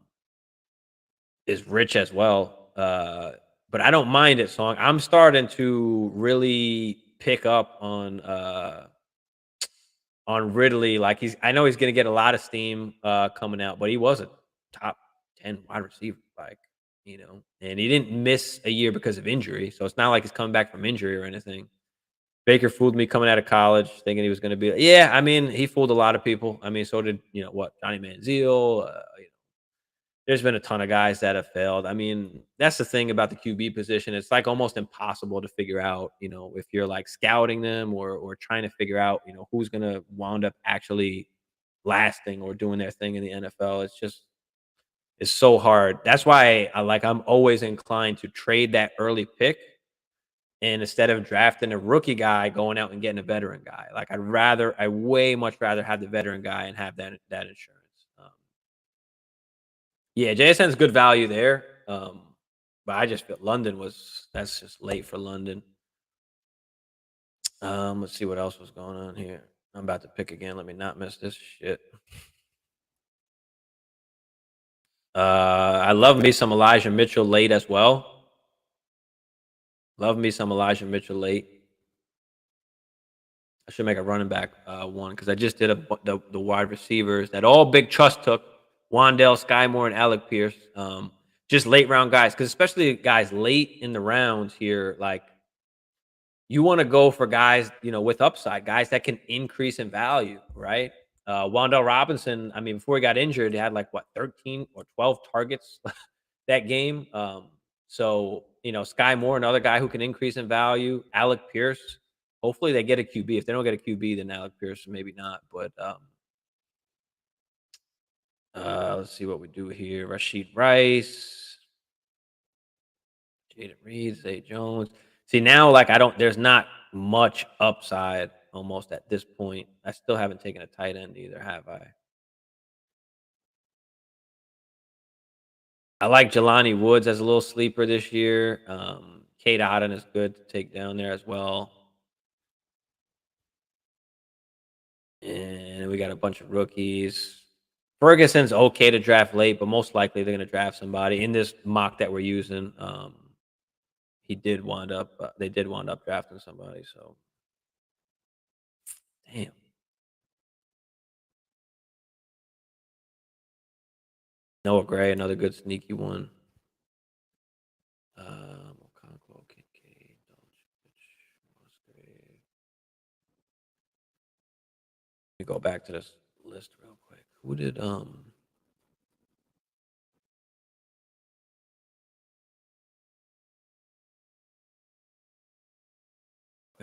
is rich as well. But I don't mind it, Song. I'm starting to really pick up on Ridley. Like I know he's going to get a lot of steam coming out, but he was a top 10 wide receiver, and he didn't miss a year because of injury. So it's not like he's coming back from injury or anything. Baker fooled me coming out of college, thinking he was going to be. Yeah, I mean, he fooled a lot of people. I mean, so did Johnny Manziel. There's been a ton of guys that have failed. I mean, that's the thing about the QB position. It's like almost impossible to figure out, if you're like scouting them or trying to figure out, who's going to wound up actually lasting or doing their thing in the NFL. It's so hard. That's why I'm always inclined to trade that early pick And instead of drafting a rookie guy, going out and getting a veteran guy. Like I way much rather have the veteran guy and have that insurance. Yeah, JSN's good value there. But I just feel London was that's just late for London. Let's see what else was going on here. I'm about to pick again. Let me not miss this shit. I love me some Elijah Mitchell late as well. Love me some Elijah Mitchell late. I should make a running back one because I just did the wide receivers that all Big Trust took. Wandell, Sky Moore, and Alec Pierce. Just late round guys because especially guys late in the rounds here, like you want to go for guys, with upside, guys that can increase in value, right? Wandell Robinson, I mean, before he got injured, he had like what 13 or 12 targets that game. So Sky Moore, another guy who can increase in value. Alec Pierce, hopefully they get a QB. If they don't get a QB, then Alec Pierce maybe not. But let's see what we do here. Rashid Rice, Jaden Reed, Zay Jones. See now, like there's not much upside almost at this point. I still haven't taken a tight end either, have I? I like Jelani Woods as a little sleeper this year. Kate Otten is good to take down there as well. And we got a bunch of rookies. Ferguson's okay to draft late, but most likely they're going to draft somebody in this mock that we're using. They did wind up drafting somebody. So, damn. Noah Gray, another good sneaky one. Okonkwo, Kincaid, Musgrave. Let me go back to this list real quick. Who did where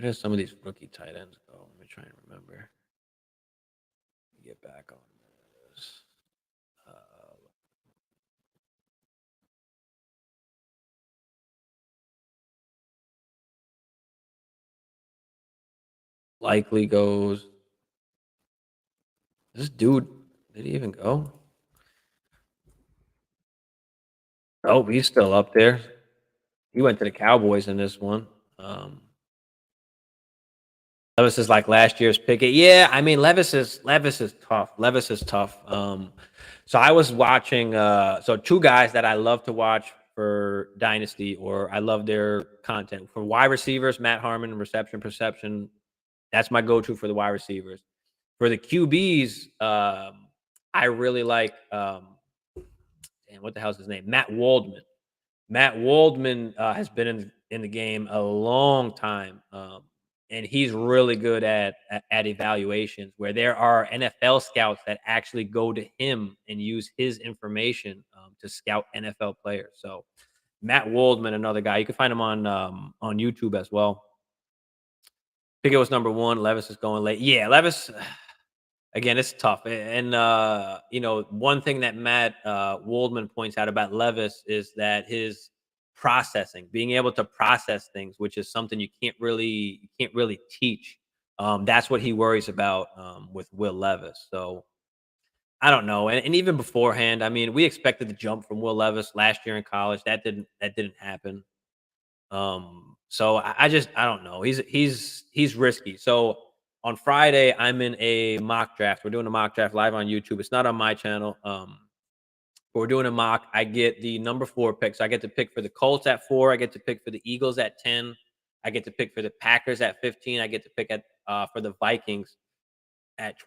did some of these rookie tight ends go? Let me try and remember. Get back on this. Likely goes. This dude, did he even go? Oh, he's still up there. He went to the Cowboys in this one. Levis is like last year's Pickett. Yeah, I mean Levis is tough. Levis is tough. So I was watching so two guys that I love to watch for Dynasty, or I love their content. For wide receivers, Matt Harmon, reception perception. That's my go-to for the wide receivers. For the QBs, I really like what the hell's his name? Matt Waldman. Matt Waldman has been in the game a long time, and he's really good at evaluations. Where there are NFL scouts that actually go to him and use his information to scout NFL players. So Matt Waldman, another guy, you can find him on YouTube as well. Pickett was number one. Levis is going late. Yeah, Levis. Again, it's tough. And one thing that Matt Waldman points out about Levis is that his processing, being able to process things, which is something you can't really teach. That's what he worries about with Will Levis. So I don't know. And even beforehand, I mean, we expected the jump from Will Levis last year in college. That didn't happen. So I don't know. He's risky. So on Friday, I'm in a mock draft. We're doing a mock draft live on YouTube. It's not on my channel. But we're doing a mock. I get the number 4 pick. So I get to pick for the Colts at 4. I get to pick for the Eagles at 10. I get to pick for the Packers at 15. I get to pick at for the Vikings at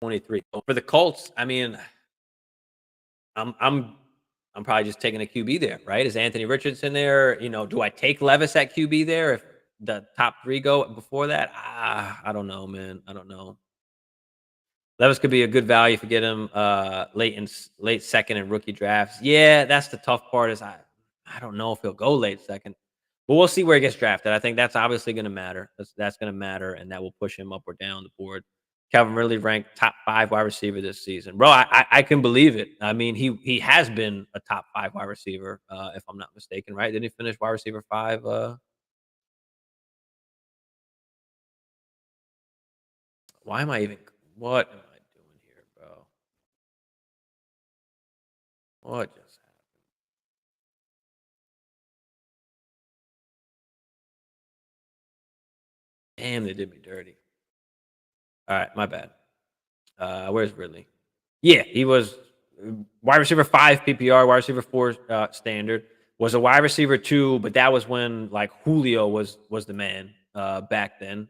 23. So for the Colts, I mean, I'm probably just taking a QB there, right? Is Anthony Richardson there? Do I take Levis at QB there if the top 3 go before that? I don't know, man. I don't know. Levis could be a good value if you get him late second in rookie drafts. Yeah, that's the tough part. Is I don't know if he'll go late second, but we'll see where he gets drafted. I think that's obviously going to matter. That's going to matter, and that will push him up or down the board. Calvin Ridley ranked top 5 wide receiver this season. Bro, I can believe it. I mean, he has been a top 5 wide receiver, if I'm not mistaken, right? Didn't he finish wide receiver 5? Why am I even what am I doing here, bro? What just happened? Damn, they did me dirty. All right, my bad. Where's Ridley? Yeah, he was wide receiver 5 PPR, wide receiver 4 standard. Was a wide receiver 2, but that was when like Julio was the man back then.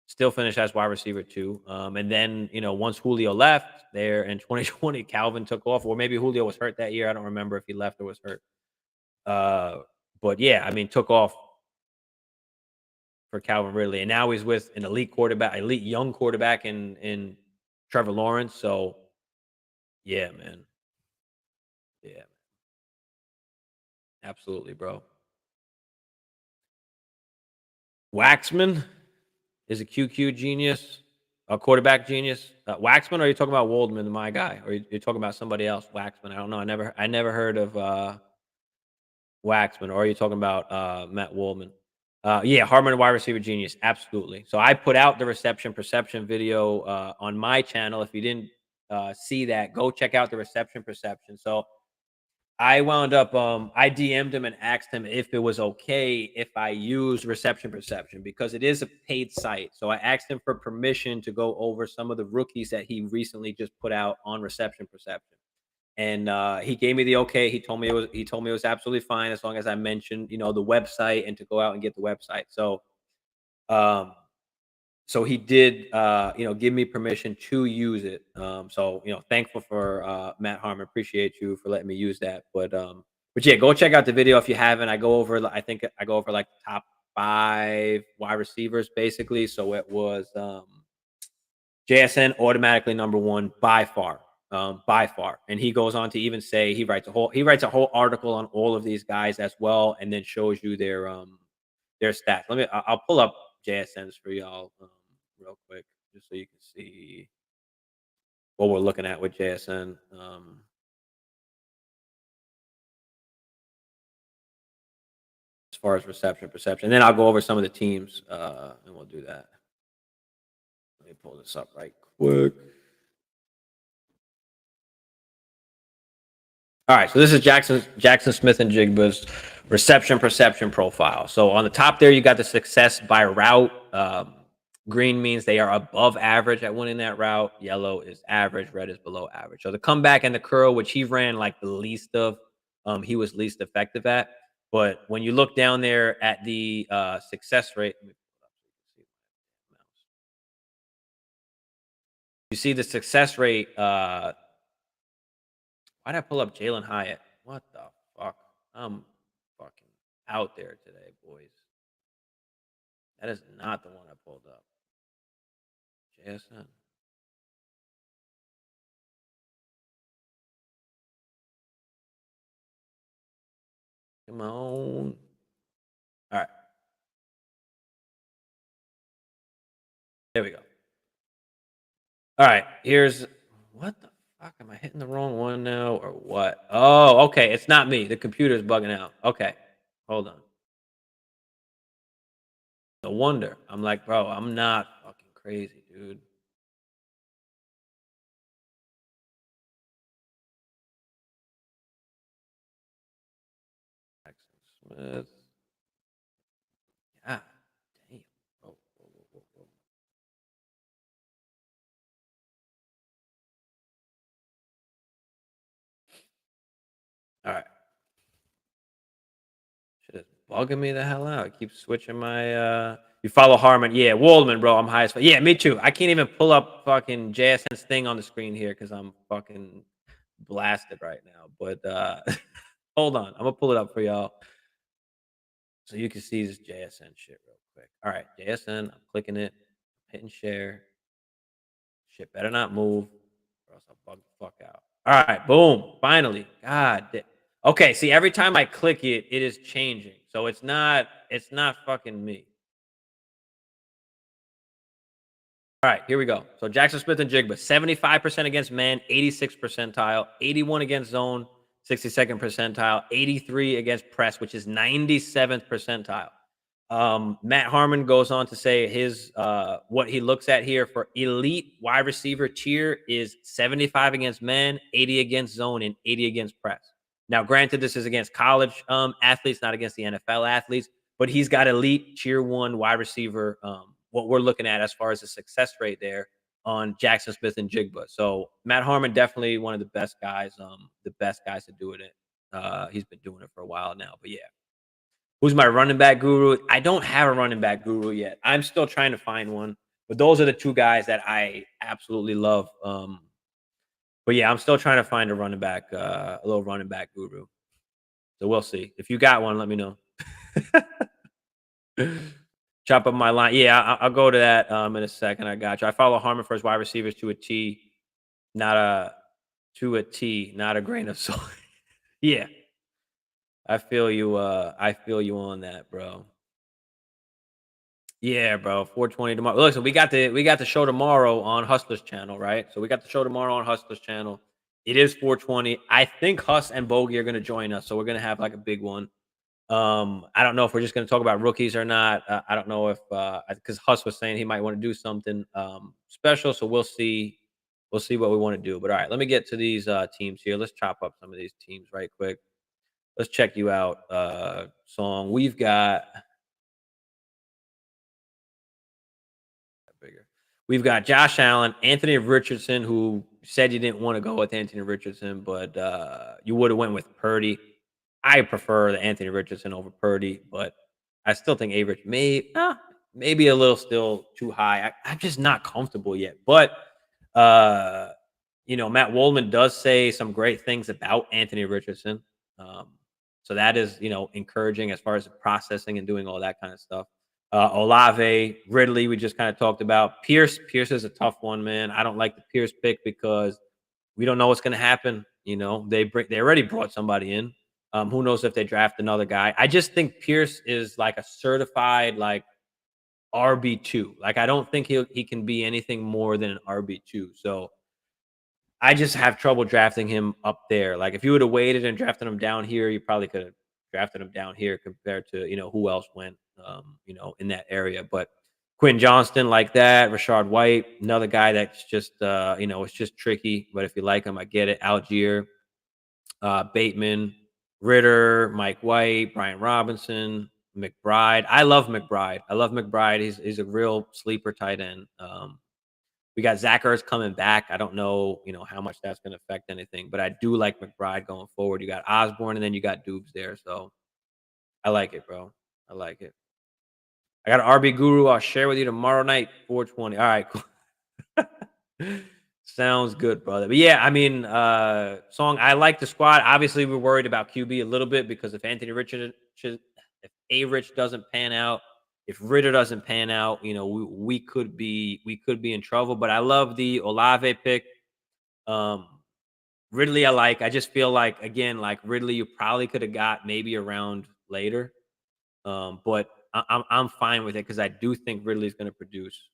Still finished as wide receiver 2. And then, once Julio left there in 2020, Calvin took off, or maybe Julio was hurt that year. I don't remember if he left or was hurt. Uh, but yeah, I mean, took off for Calvin Ridley, and now he's with an elite quarterback, elite young quarterback in Trevor Lawrence. So yeah, man, yeah, absolutely, bro. Waxman is a QQ genius, a quarterback genius. Waxman, or are you talking about Waldman, my guy, or you're talking about somebody else? Waxman, I don't know. I never heard of Waxman, or are you talking about Matt Waldman? Yeah, Harmon, wide receiver genius, absolutely. So I put out the reception perception video on my channel. If you didn't see that, go check out the reception perception. So I wound up, I DM'd him and asked him if it was okay if I use reception perception because it is a paid site. So I asked him for permission to go over some of the rookies that he recently just put out on reception perception. And he gave me the okay. He told me it was absolutely fine as long as I mentioned, the website and to go out and get the website. Um, so he did, give me permission to use it. So thankful for Matt Harmon. Appreciate you for letting me use that. But yeah, go check out the video if you haven't. I think I go over like the top 5 wide receivers basically. So it was JSN automatically number 1 by far. And he goes on to even say he writes a whole article on all of these guys as well, and then shows you their stats. I'll pull up JSN's for y'all real quick, just so you can see what we're looking at with JSN. As far as reception perception, and then I'll go over some of the teams, and we'll do that. Let me pull this up right quick. All right, so this is Jackson Smith and Jigba's reception perception profile. So on the top there, you got the success by route. Green means they are above average at winning that route. Yellow is average. Red is below average. So the comeback and the curl, which he ran like the least of, he was least effective at. But when you look down there at the success rate, you see the success rate. Why'd I pull up Jalen Hyatt? What the fuck? I'm fucking out there today, boys. That is not the one I pulled up. JSN. Come on. All right. There we go. All right. Here's what the fuck? Am I hitting the wrong one now or what? Oh, okay. It's not me. The computer's bugging out. Okay. Hold on. No wonder. I'm like, bro, I'm not fucking crazy, dude. Jackson Smith. Yeah. Damn. Whoa, whoa, whoa, whoa, whoa. All right. Shit is bugging me the hell out. I keep switching my you follow Harmon. Yeah, Waldman, bro. I'm high as fuck. Yeah, me too. I can't even pull up fucking JSN's thing on the screen here because I'm fucking blasted right now. But hold on. I'm gonna pull it up for y'all so you can see this JSN shit real quick. All right, JSN, I'm clicking it, hitting share. Shit better not move, or else I'll bug the fuck out. All right, boom. Finally. Okay, see, every time I click it, it is changing. So it's not fucking me. All right, here we go. So Jackson Smith and Jigba, 75% against man, 86th percentile, 81 against zone, 62nd percentile, 83 against press, which is 97th percentile. Matt Harmon goes on to say his what he looks at here for elite wide receiver tier is 75 against man, 80 against zone, and 80 against press. Now, granted, this is against college athletes, not against the NFL athletes, but he's got elite tier one wide receiver. What we're looking at as far as the success rate there on Jackson Smith and Jigba. So Matt Harmon definitely one of the best guys to do it. He's been doing it for a while now. But yeah, who's my running back guru? I don't have a running back guru yet. I'm still trying to find one. But those are the two guys that I absolutely love. But yeah, I'm still trying to find a little running back guru. So we'll see. If you got one, let me know. Chop up my line. Yeah, I'll go to that in a second. I got you. I follow Harmon for his wide receivers to a T, not a not a grain of salt. Yeah, I feel you. I feel you on that, bro. Yeah, bro. 420 tomorrow. Listen, we got the show tomorrow on Hustlers channel, right? So we got the show tomorrow on Hustlers channel. It is 420. I think Huss and Bogey are gonna join us, so we're gonna have like a big one. I don't know if we're just gonna talk about rookies or not. I don't know if because Huss was saying he might want to do something special, so we'll see. We'll see what we want to do. But all right, let me get to these teams here. Let's chop up some of these teams right quick. Let's check you out. Song. We've got bigger. We've got Josh Allen, Anthony Richardson, who said you didn't want to go with Anthony Richardson, but you would have went with Purdy. I prefer the Anthony Richardson over Purdy, but I still think Average maybe a little still too high. I'm just not comfortable yet. But uh, Matt Woldman does say some great things about Anthony Richardson. Um, so that is, encouraging as far as processing and doing all that kind of stuff. Olave, Ridley, we just kind of talked about. Pierce is a tough one, man. I don't like the Pierce pick because we don't know what's going to happen. They already brought somebody in. Who knows if they draft another guy? I just think Pierce is like a certified like RB2. Like I don't think he can be anything more than an RB2. So I just have trouble drafting him up there. Like if you would have waited and drafted him down here, you probably could have drafted him down here compared to who else went in that area. But Quinn Johnston like that, Rashard White, another guy that's just it's just tricky. But if you like him, I get it. Algier, Bateman, Ritter, Mike White, Brian Robinson, McBride. I love McBride. He's a real sleeper tight end. We got Zach Ertz coming back. I don't know, how much that's going to affect anything, but I do like McBride going forward. You got Osborne, and then you got Dubes there. So I like it, bro. I like it. I got an RB guru. I'll share with you tomorrow night, 420. All right, cool. Sounds good, brother. But yeah, I mean, Song, I like the squad. Obviously, we're worried about QB a little bit because if if A-Rich doesn't pan out, if Ritter doesn't pan out, we could be in trouble. But I love the Olave pick. Ridley, I like. I just feel like again, like Ridley, you probably could have got maybe around later. But I'm fine with it because I do think Ridley's going to produce.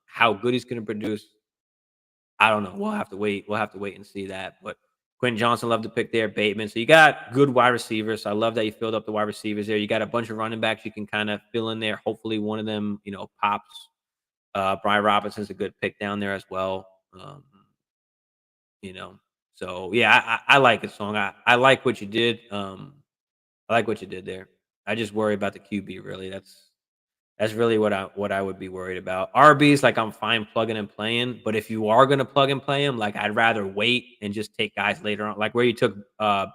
How good he's going to produce, I don't know. We'll have to wait. We'll have to wait and see that. But Quentin Johnson loved to pick there, Bateman. So you got good wide receivers. So I love that you filled up the wide receivers there. You got a bunch of running backs you can kind of fill in there. Hopefully one of them, pops. Brian Robinson's a good pick down there as well. You know. So yeah, I like it, Song. I like what you did. I like what you did there. I just worry about the QB really. That's really what I would be worried about. RBs, like I'm fine plugging and playing, but if you are gonna plug and play them, like I'd rather wait and just take guys later on. Like where you took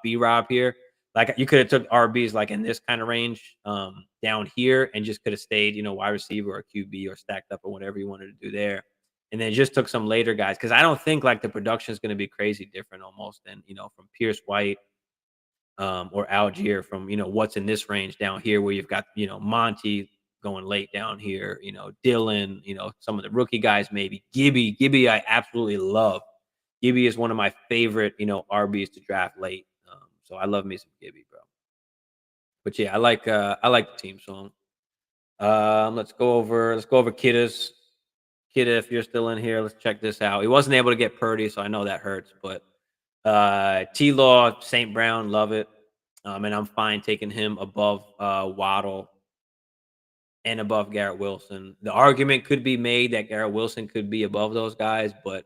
B Rob here, like you could have took RBs like in this kind of range down here and just could have stayed, wide receiver or QB or stacked up or whatever you wanted to do there. And then just took some later guys because I don't think like the production is going to be crazy different almost than from Pierce White or Algier from what's in this range down here where you've got Monty going late down here, Dylan, some of the rookie guys maybe Gibby I absolutely love. Gibby is one of my favorite RBs to draft late. So I love me some Gibby, bro. But yeah, I like the team song. Let's go over Kiddas. Kid, if you're still in here, let's check this out. He wasn't able to get Purdy, so I know that hurts. But T Law, St. Brown, love it. And I'm fine taking him above Waddle and above Garrett Wilson. The argument could be made that Garrett Wilson could be above those guys, but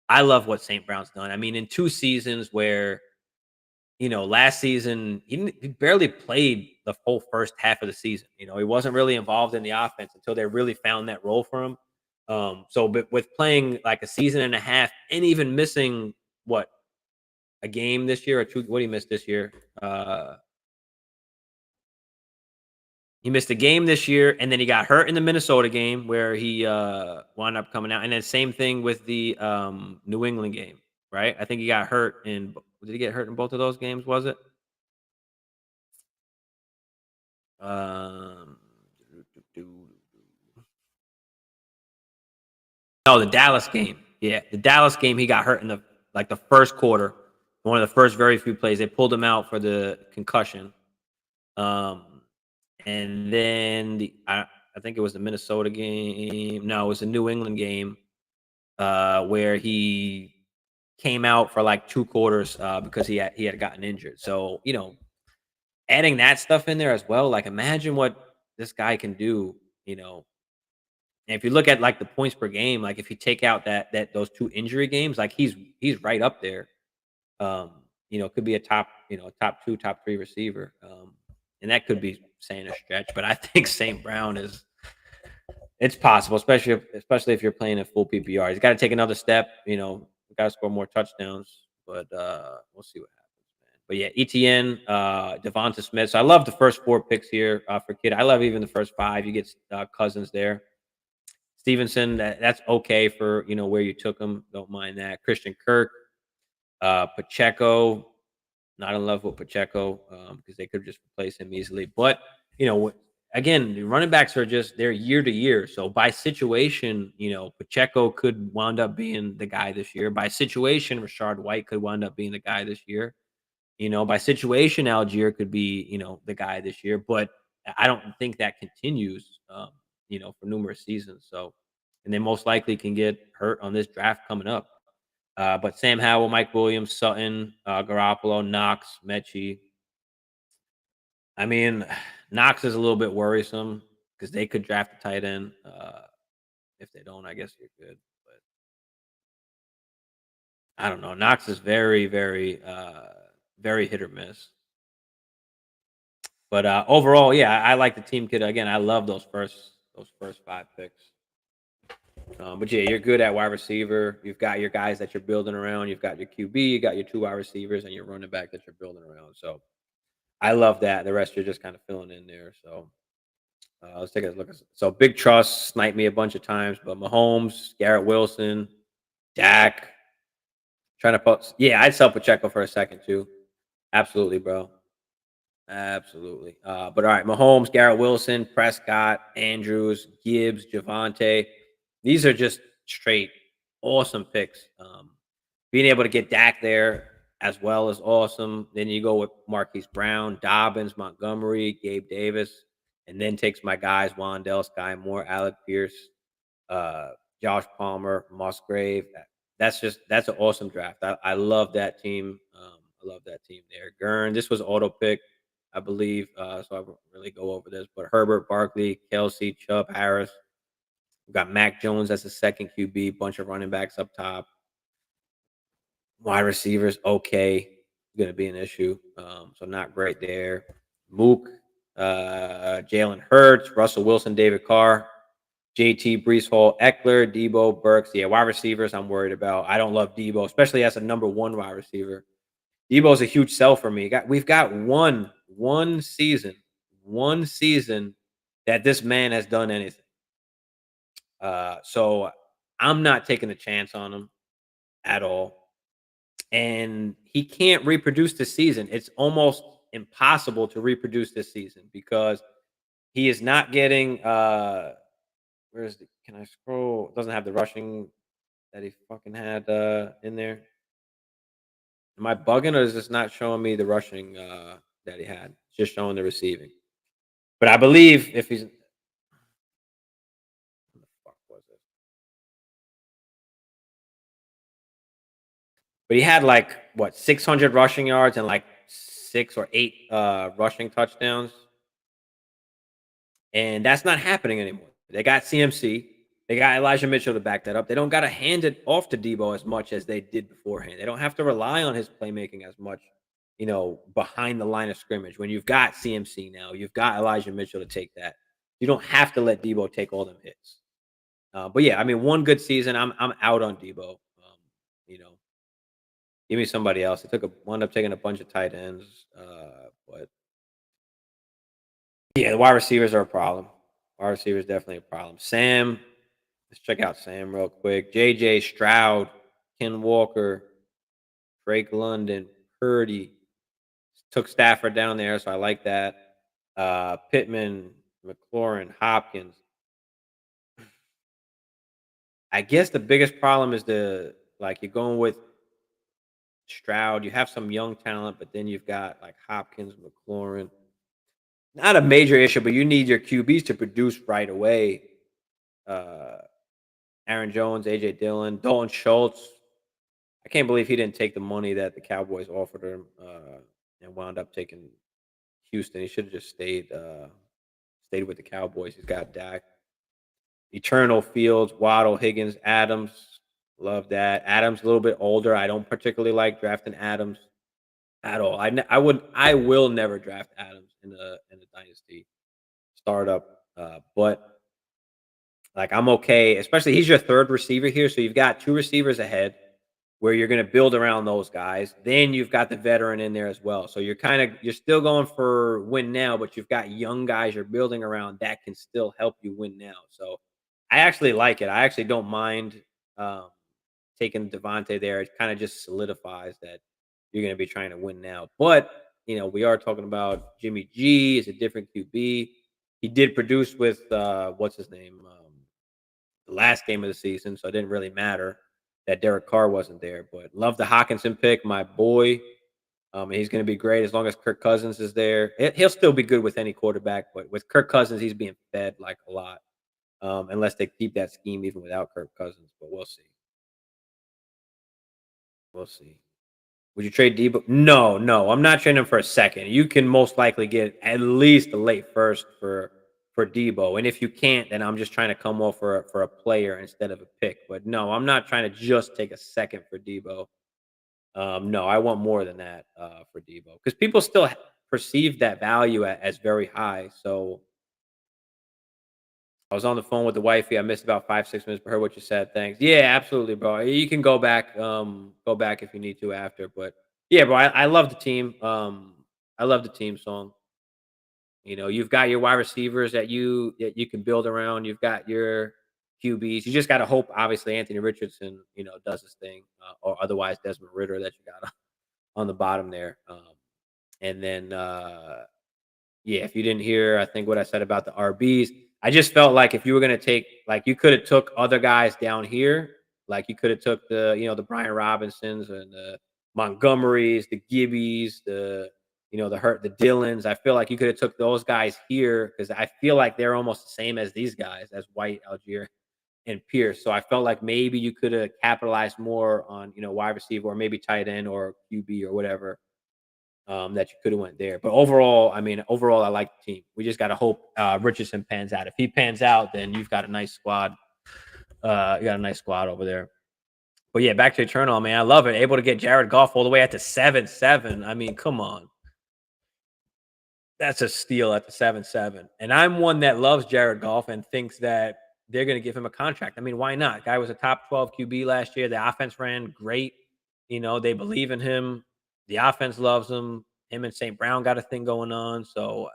I love what St. Brown's done. I mean, in 2 seasons where, last season he barely played the whole first half of the season. He wasn't really involved in the offense until they really found that role for him. But with playing like a season and a half and even missing what a game this year or two, what he missed this year, he missed a game this year, and then he got hurt in the Minnesota game where he wound up coming out, and then same thing with the New England game, right? I think he got hurt in. Did he get hurt in both of those games? Was it? Um, no, the Dallas game. Yeah, the Dallas game. He got hurt in the first quarter, one of the first very few plays. They pulled him out for the concussion. Um, and then I think it was the Minnesota game. No, it was the New England game where he came out for like 2 quarters because he had gotten injured. So adding that stuff in there as well, like imagine what this guy can do. You know, and if you look at like the points per game, like if you take out that those 2 injury games, like he's right up there. Could be a top top 2, top 3 receiver. And that could be saying a stretch, but I think St. Brown is it's possible, especially if you're playing a full PPR. He's got to take another step. Got to score more touchdowns, but we'll see what happens, man. But yeah, ETN, Devonta Smith. So I love the first 4 picks here for Kid. I love even the first 5. You get Cousins there. Stevenson, that's okay for where you took him. Don't mind that. Christian Kirk, Pacheco. Not in love with Pacheco because they could just replace him easily. But again, the running backs are just they're year to year. So by situation, Pacheco could wind up being the guy this year. By situation, Rashard White could wind up being the guy this year. By situation, Algier could be the guy this year. But I don't think that continues. For numerous seasons. So, and they most likely can get hurt on this draft coming up. But Sam Howell, Mike Williams, Sutton, Garoppolo, Knox, Mechie. I mean, Knox is a little bit worrisome because they could draft a tight end. If they don't, I guess you're good. But I don't know. Knox is very, very, very hit or miss. But overall, yeah, I like the team kid. Again, I love those first 5 picks. But yeah, you're good at wide receiver. You've got your guys that you're building around. You've got your QB, you got your 2 wide receivers, and your running back that you're building around. So I love that. The rest you're just kind of filling in there. So let's take a look. So Big Trust sniped me a bunch of times, but Mahomes, Garrett Wilson, Dak, trying to put. Yeah, I'd sell Pacheco for a second too. Absolutely, bro. Absolutely. But all right, Mahomes, Garrett Wilson, Prescott, Andrews, Gibbs, Javante. These are just straight awesome picks. Being able to get Dak there as well is awesome. Then you go with Marquise Brown, Dobbins, Montgomery, Gabe Davis, and then takes my guys, Wandell, Sky Moore, Alec Pierce, uh, Josh Palmer, Musgrave. That's an awesome draft. I love that team. I love that team there. Gurn, this was auto pick, I believe. So I won't really go over this, but Herbert, Barkley, Kelsey, Chubb, Harris. We've got Mac Jones as the second QB, bunch of running backs up top. Wide receivers, okay, going to be an issue. So not great there. Mook, Jalen Hurts, Russell Wilson, David Carr, JT, Brees Hall, Eckler, Debo, Burks. Yeah, wide receivers I'm worried about. I don't love Debo, especially as a number 1 wide receiver. Debo's a huge sell for me. We've got one season that this man has done anything. So I'm not taking a chance on him at all. And he can't reproduce this season. It's almost impossible to reproduce this season because he is not getting where's the can I scroll? It doesn't have the rushing that he fucking had in there. Am I bugging or is this not showing me the rushing that he had? It's just showing the receiving. But I believe if he's what the fuck was it? but he had like what 600 rushing yards and like 6 or 8 rushing touchdowns, and that's not happening anymore. They got CMC, they got Elijah Mitchell to back that up. They don't got to hand it off to Debo as much as they did beforehand. They don't have to rely on his playmaking as much, behind the line of scrimmage. When you've got CMC now, you've got Elijah Mitchell to take that. You don't have to let Debo take all them hits. But yeah, I mean, one good season. I'm out on Debo. You know, Give me somebody else. I wound up taking a bunch of tight ends, but yeah, the wide receivers are a problem. Wide receivers definitely a problem. Sam, let's check out Sam real quick. JJ Stroud, Ken Walker, Drake London, Purdy. Took Stafford down there, so I like that. Pittman, McLaurin, Hopkins. I guess the biggest problem is you're going with Stroud. You have some young talent, but then you've got like Hopkins, McLaurin. Not a major issue, but you need your QBs to produce right away. Uh, Aaron Jones, AJ Dillon, Dalton Schultz. I can't believe he didn't take the money that the Cowboys offered him and wound up taking Houston. He should have just stayed with the Cowboys. He's got Dak. Eternal Fields, Waddle, Higgins, Adams. Love that. Adams a little bit older. I don't particularly like drafting Adams at all. I will never draft Adams in a dynasty startup. But like I'm okay, especially he's your third receiver here, so you've got two receivers ahead where you're going to build around those guys. Then you've got the veteran in there as well. So you're still going for win now, but you've got young guys you're building around that can still help you win now. So I actually like it. I actually don't mind um, taking Devontae there. It kind of just solidifies that you're going to be trying to win now. But we are talking about Jimmy G is a different QB. He did produce with what's his name the last game of the season, so it didn't really matter that Derek Carr wasn't there. But love the Hawkinson pick, my boy. He's going to be great as long as Kirk Cousins is there. He'll still be good with any quarterback, but with Kirk Cousins, he's being fed like a lot. Unless they keep that scheme even without Kirk Cousins, but we'll see. We'll see. Would you trade Debo? No, no, I'm not trading him for a second. You can most likely get at least a late first for Debo, and if you can't, then I'm just trying to come off for a player instead of a pick. But no, I'm not trying to just take a second for Debo. No, I want more than that for Debo because people still perceive that value as very high. So I was on the phone with the wifey. I missed about 5, 6 minutes, but heard what you said. Thanks. Yeah, absolutely, bro. You can go back if you need to after. But yeah, bro, I love the team. I love the team song. You've got your wide receivers that you can build around. You've got your QBs. You just got to hope, obviously, Anthony Richardson, does his thing, or otherwise Desmond Ritter that you got on the bottom there. And then yeah, if you didn't hear, I think what I said about the RBs, I just felt like if you were gonna take, like, you could have took other guys down here, like you could have took the Brian Robinsons and the Montgomerys, the Gibbies, the Dillons. I feel like you could have took those guys here because I feel like they're almost the same as these guys, as White, Algier, and Pierce. So I felt like maybe you could have capitalized more on wide receiver or maybe tight end or QB or whatever that you could have went there. But overall, I like the team. We just got to hope Richardson pans out. If he pans out, then you've got a nice squad. You got a nice squad over there. But yeah, back to Eternal, man. I love it. Able to get Jared Goff all the way at the 7-7. I mean, come on. That's a steal at the 7-7. And I'm one that loves Jared Goff and thinks that they're going to give him a contract. I mean, why not? Guy was a top 12 QB last year. The offense ran great. They believe in him. The offense loves him. Him and St. Brown got a thing going on. So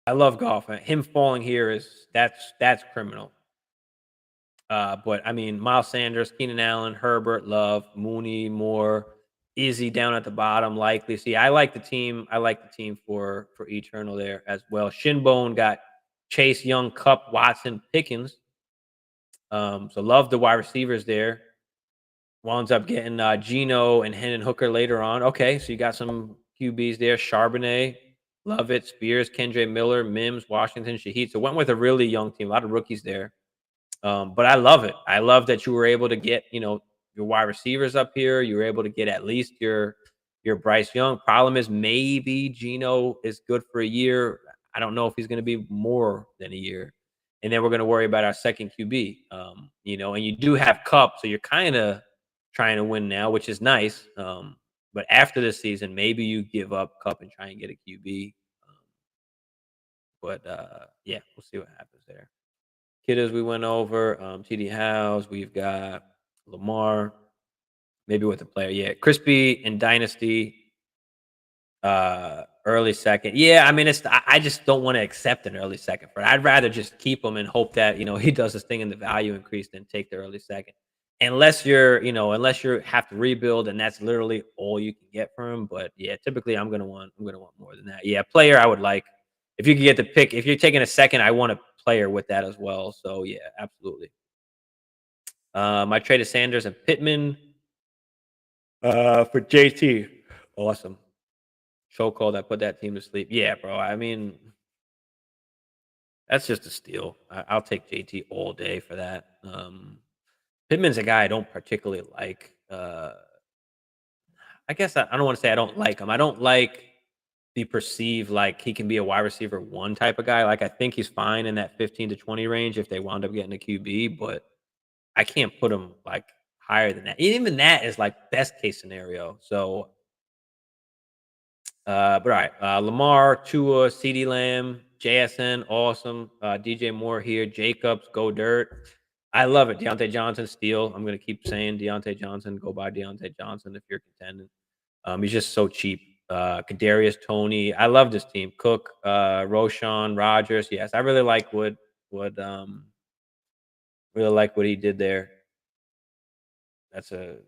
I love Goff. Him falling here that's criminal. But I mean, Miles Sanders, Keenan Allen, Herbert, Love, Mooney, Moore, Izzy down at the bottom, likely. See, I like the team. I like the team for Eternal there as well. Shinbone got Chase Young, Cup, Watson, Pickens. So love the wide receivers there. Winds up getting Geno and Hendon Hooker later on. Okay, so you got some QBs there. Charbonnet, love it. Spears, Kendre Miller, Mims, Washington, Shaheed. So went with a really young team. A lot of rookies there. But I love it. I love that you were able to get, your wide receivers up here. You were able to get at least your Bryce Young. Problem is maybe Geno is good for a year. I don't know if he's going to be more than a year. And then we're going to worry about our second QB. And you do have Cup, so you're kind of trying to win now, which is nice. But after this season, maybe you give up Cup and try and get a QB. Yeah, we'll see what happens there. Kiddos we went over. TD House. We've got Lamar. Maybe with a player. Yeah, Crispy and Dynasty. Early second. Yeah, I mean, I just don't want to accept an early second for it. I'd rather just keep him and hope that he does his thing in the value increase than take the early second. Unless you have to rebuild and that's literally all you can get from him. But yeah, typically I'm gonna want more than that. Yeah, player I would like if you could get the pick. If you're taking a second, I want a player with that as well. So yeah, absolutely. I traded Sanders and Pittman for JT. Awesome. Chokehold that put that team to sleep. Yeah, bro. I mean, that's just a steal. I'll take JT all day for that. Pittman's a guy I don't particularly like. I guess I don't want to say I don't like him. I don't like the perceived like he can be a wide receiver one type of guy. Like I think he's fine in that 15 to 20 range if they wound up getting a QB, but I can't put him like higher than that. Even that is like best case scenario. So but all right, Lamar, Tua, CD Lamb, JSN, awesome. DJ Moore here, Jacobs, go dirt. I love it. Deontay Johnson, steal. I'm gonna keep saying Deontay Johnson. Go buy Deontay Johnson if you're contending. He's just so cheap. Kadarius Tony. I love this team. Cook, Roshan, Rogers. Yes, I really like what he did there. That's a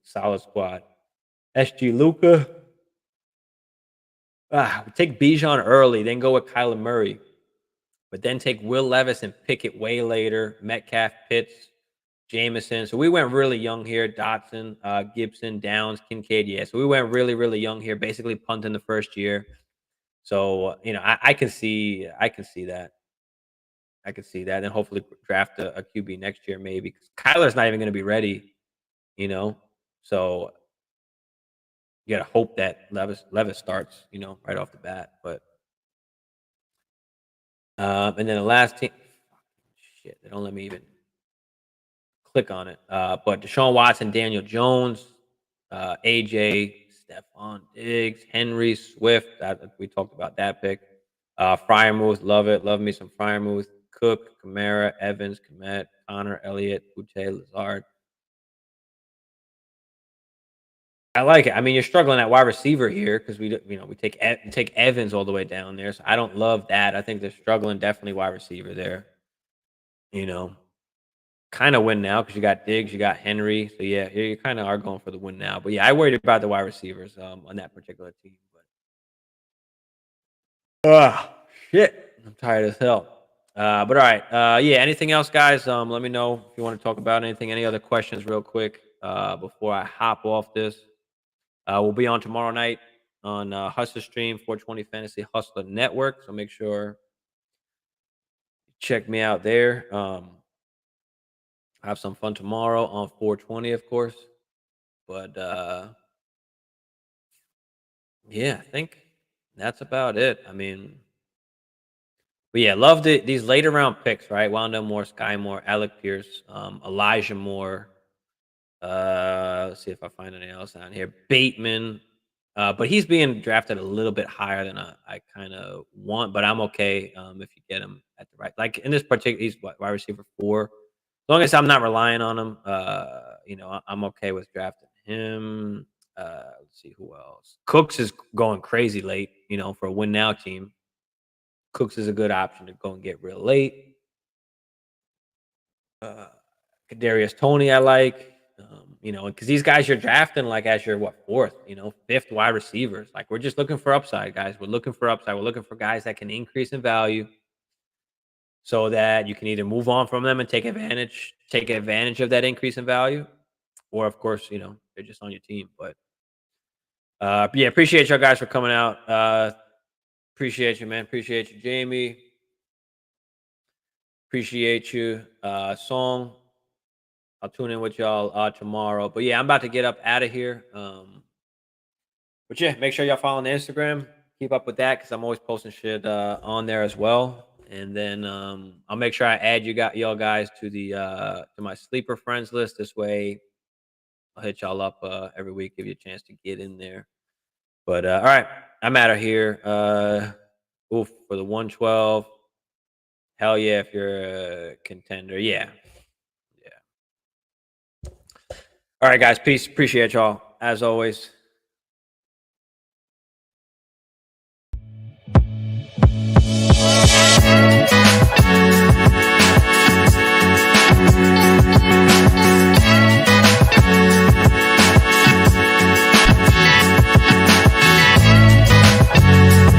solid squad. SG Luca. We take Bijan early, then go with Kyler Murray, but then take Will Levis and pick it way later. Metcalf, Pitts, Jameson. So we went really young here. Dotson, Gibson, Downs, Kincaid. Yeah, so we went really, really young here, basically punting the first year. So I can see that. I can see that, and hopefully draft a QB next year, maybe. 'Cause Kyler's not even going to be ready, you know. So you got to hope that Levis starts, right off the bat. But and then the last team, shit, they don't let me even click on it. But Deshaun Watson, Daniel Jones, AJ, Stephon Diggs, Henry, Swift. We talked about that pick. Fryermuth, love it. Love me some Fryermuth. Cook, Kamara, Evans, Komet, Connor, Elliott, Uche, Lazard. I like it. I mean, you're struggling at wide receiver here because we take Evans all the way down there. So I don't love that. I think they're struggling definitely wide receiver there. You know, kind of win now because you got Diggs, you got Henry. So yeah, you kind of are going for the win now. But yeah, I worried about the wide receivers on that particular team. Ah, shit. I'm tired as hell. But all right. Yeah. Anything else, guys? Let me know if you want to talk about anything. Any other questions, real quick, before I hop off this. We'll be on tomorrow night on Hustler Stream 420 Fantasy Hustler Network. So make sure you check me out there. Have some fun tomorrow on 420, of course. But yeah, I think that's about it. I mean, but yeah, love these later round picks, right? Wanda Moore, Sky Moore, Alec Pierce, Elijah Moore. Let's see if I find anything else on here. Bateman. But he's being drafted a little bit higher than I kind of want, but I'm okay if you get him at the right. Like in this particular, he's wide receiver 4. As long as I'm not relying on him, I'm okay with drafting him. Let's see who else. Cooks is going crazy late, for a win now team. Cooks is a good option to go and get real late. Kadarius Tony, I like. Because these guys you're drafting like as your fourth, fifth wide receivers. Like we're just looking for upside, guys. We're looking for upside. We're looking for guys that can increase in value, so that you can either move on from them and take advantage of that increase in value, or of course, they're just on your team. But yeah, appreciate y'all guys for coming out. Appreciate you, man. Appreciate you, Jamie. Appreciate you, Song. I'll tune in with y'all tomorrow. But yeah, I'm about to get up out of here. But yeah, make sure y'all follow on the Instagram. Keep up with that because I'm always posting shit on there as well. And then I'll make sure I add y'all guys to the to my sleeper friends list. This way, I'll hit y'all up every week, give you a chance to get in there. But all right, I'm out of here. Oof, for the 112. Hell yeah, if you're a contender. Yeah. Yeah. All right, guys. Peace. Appreciate y'all. As always.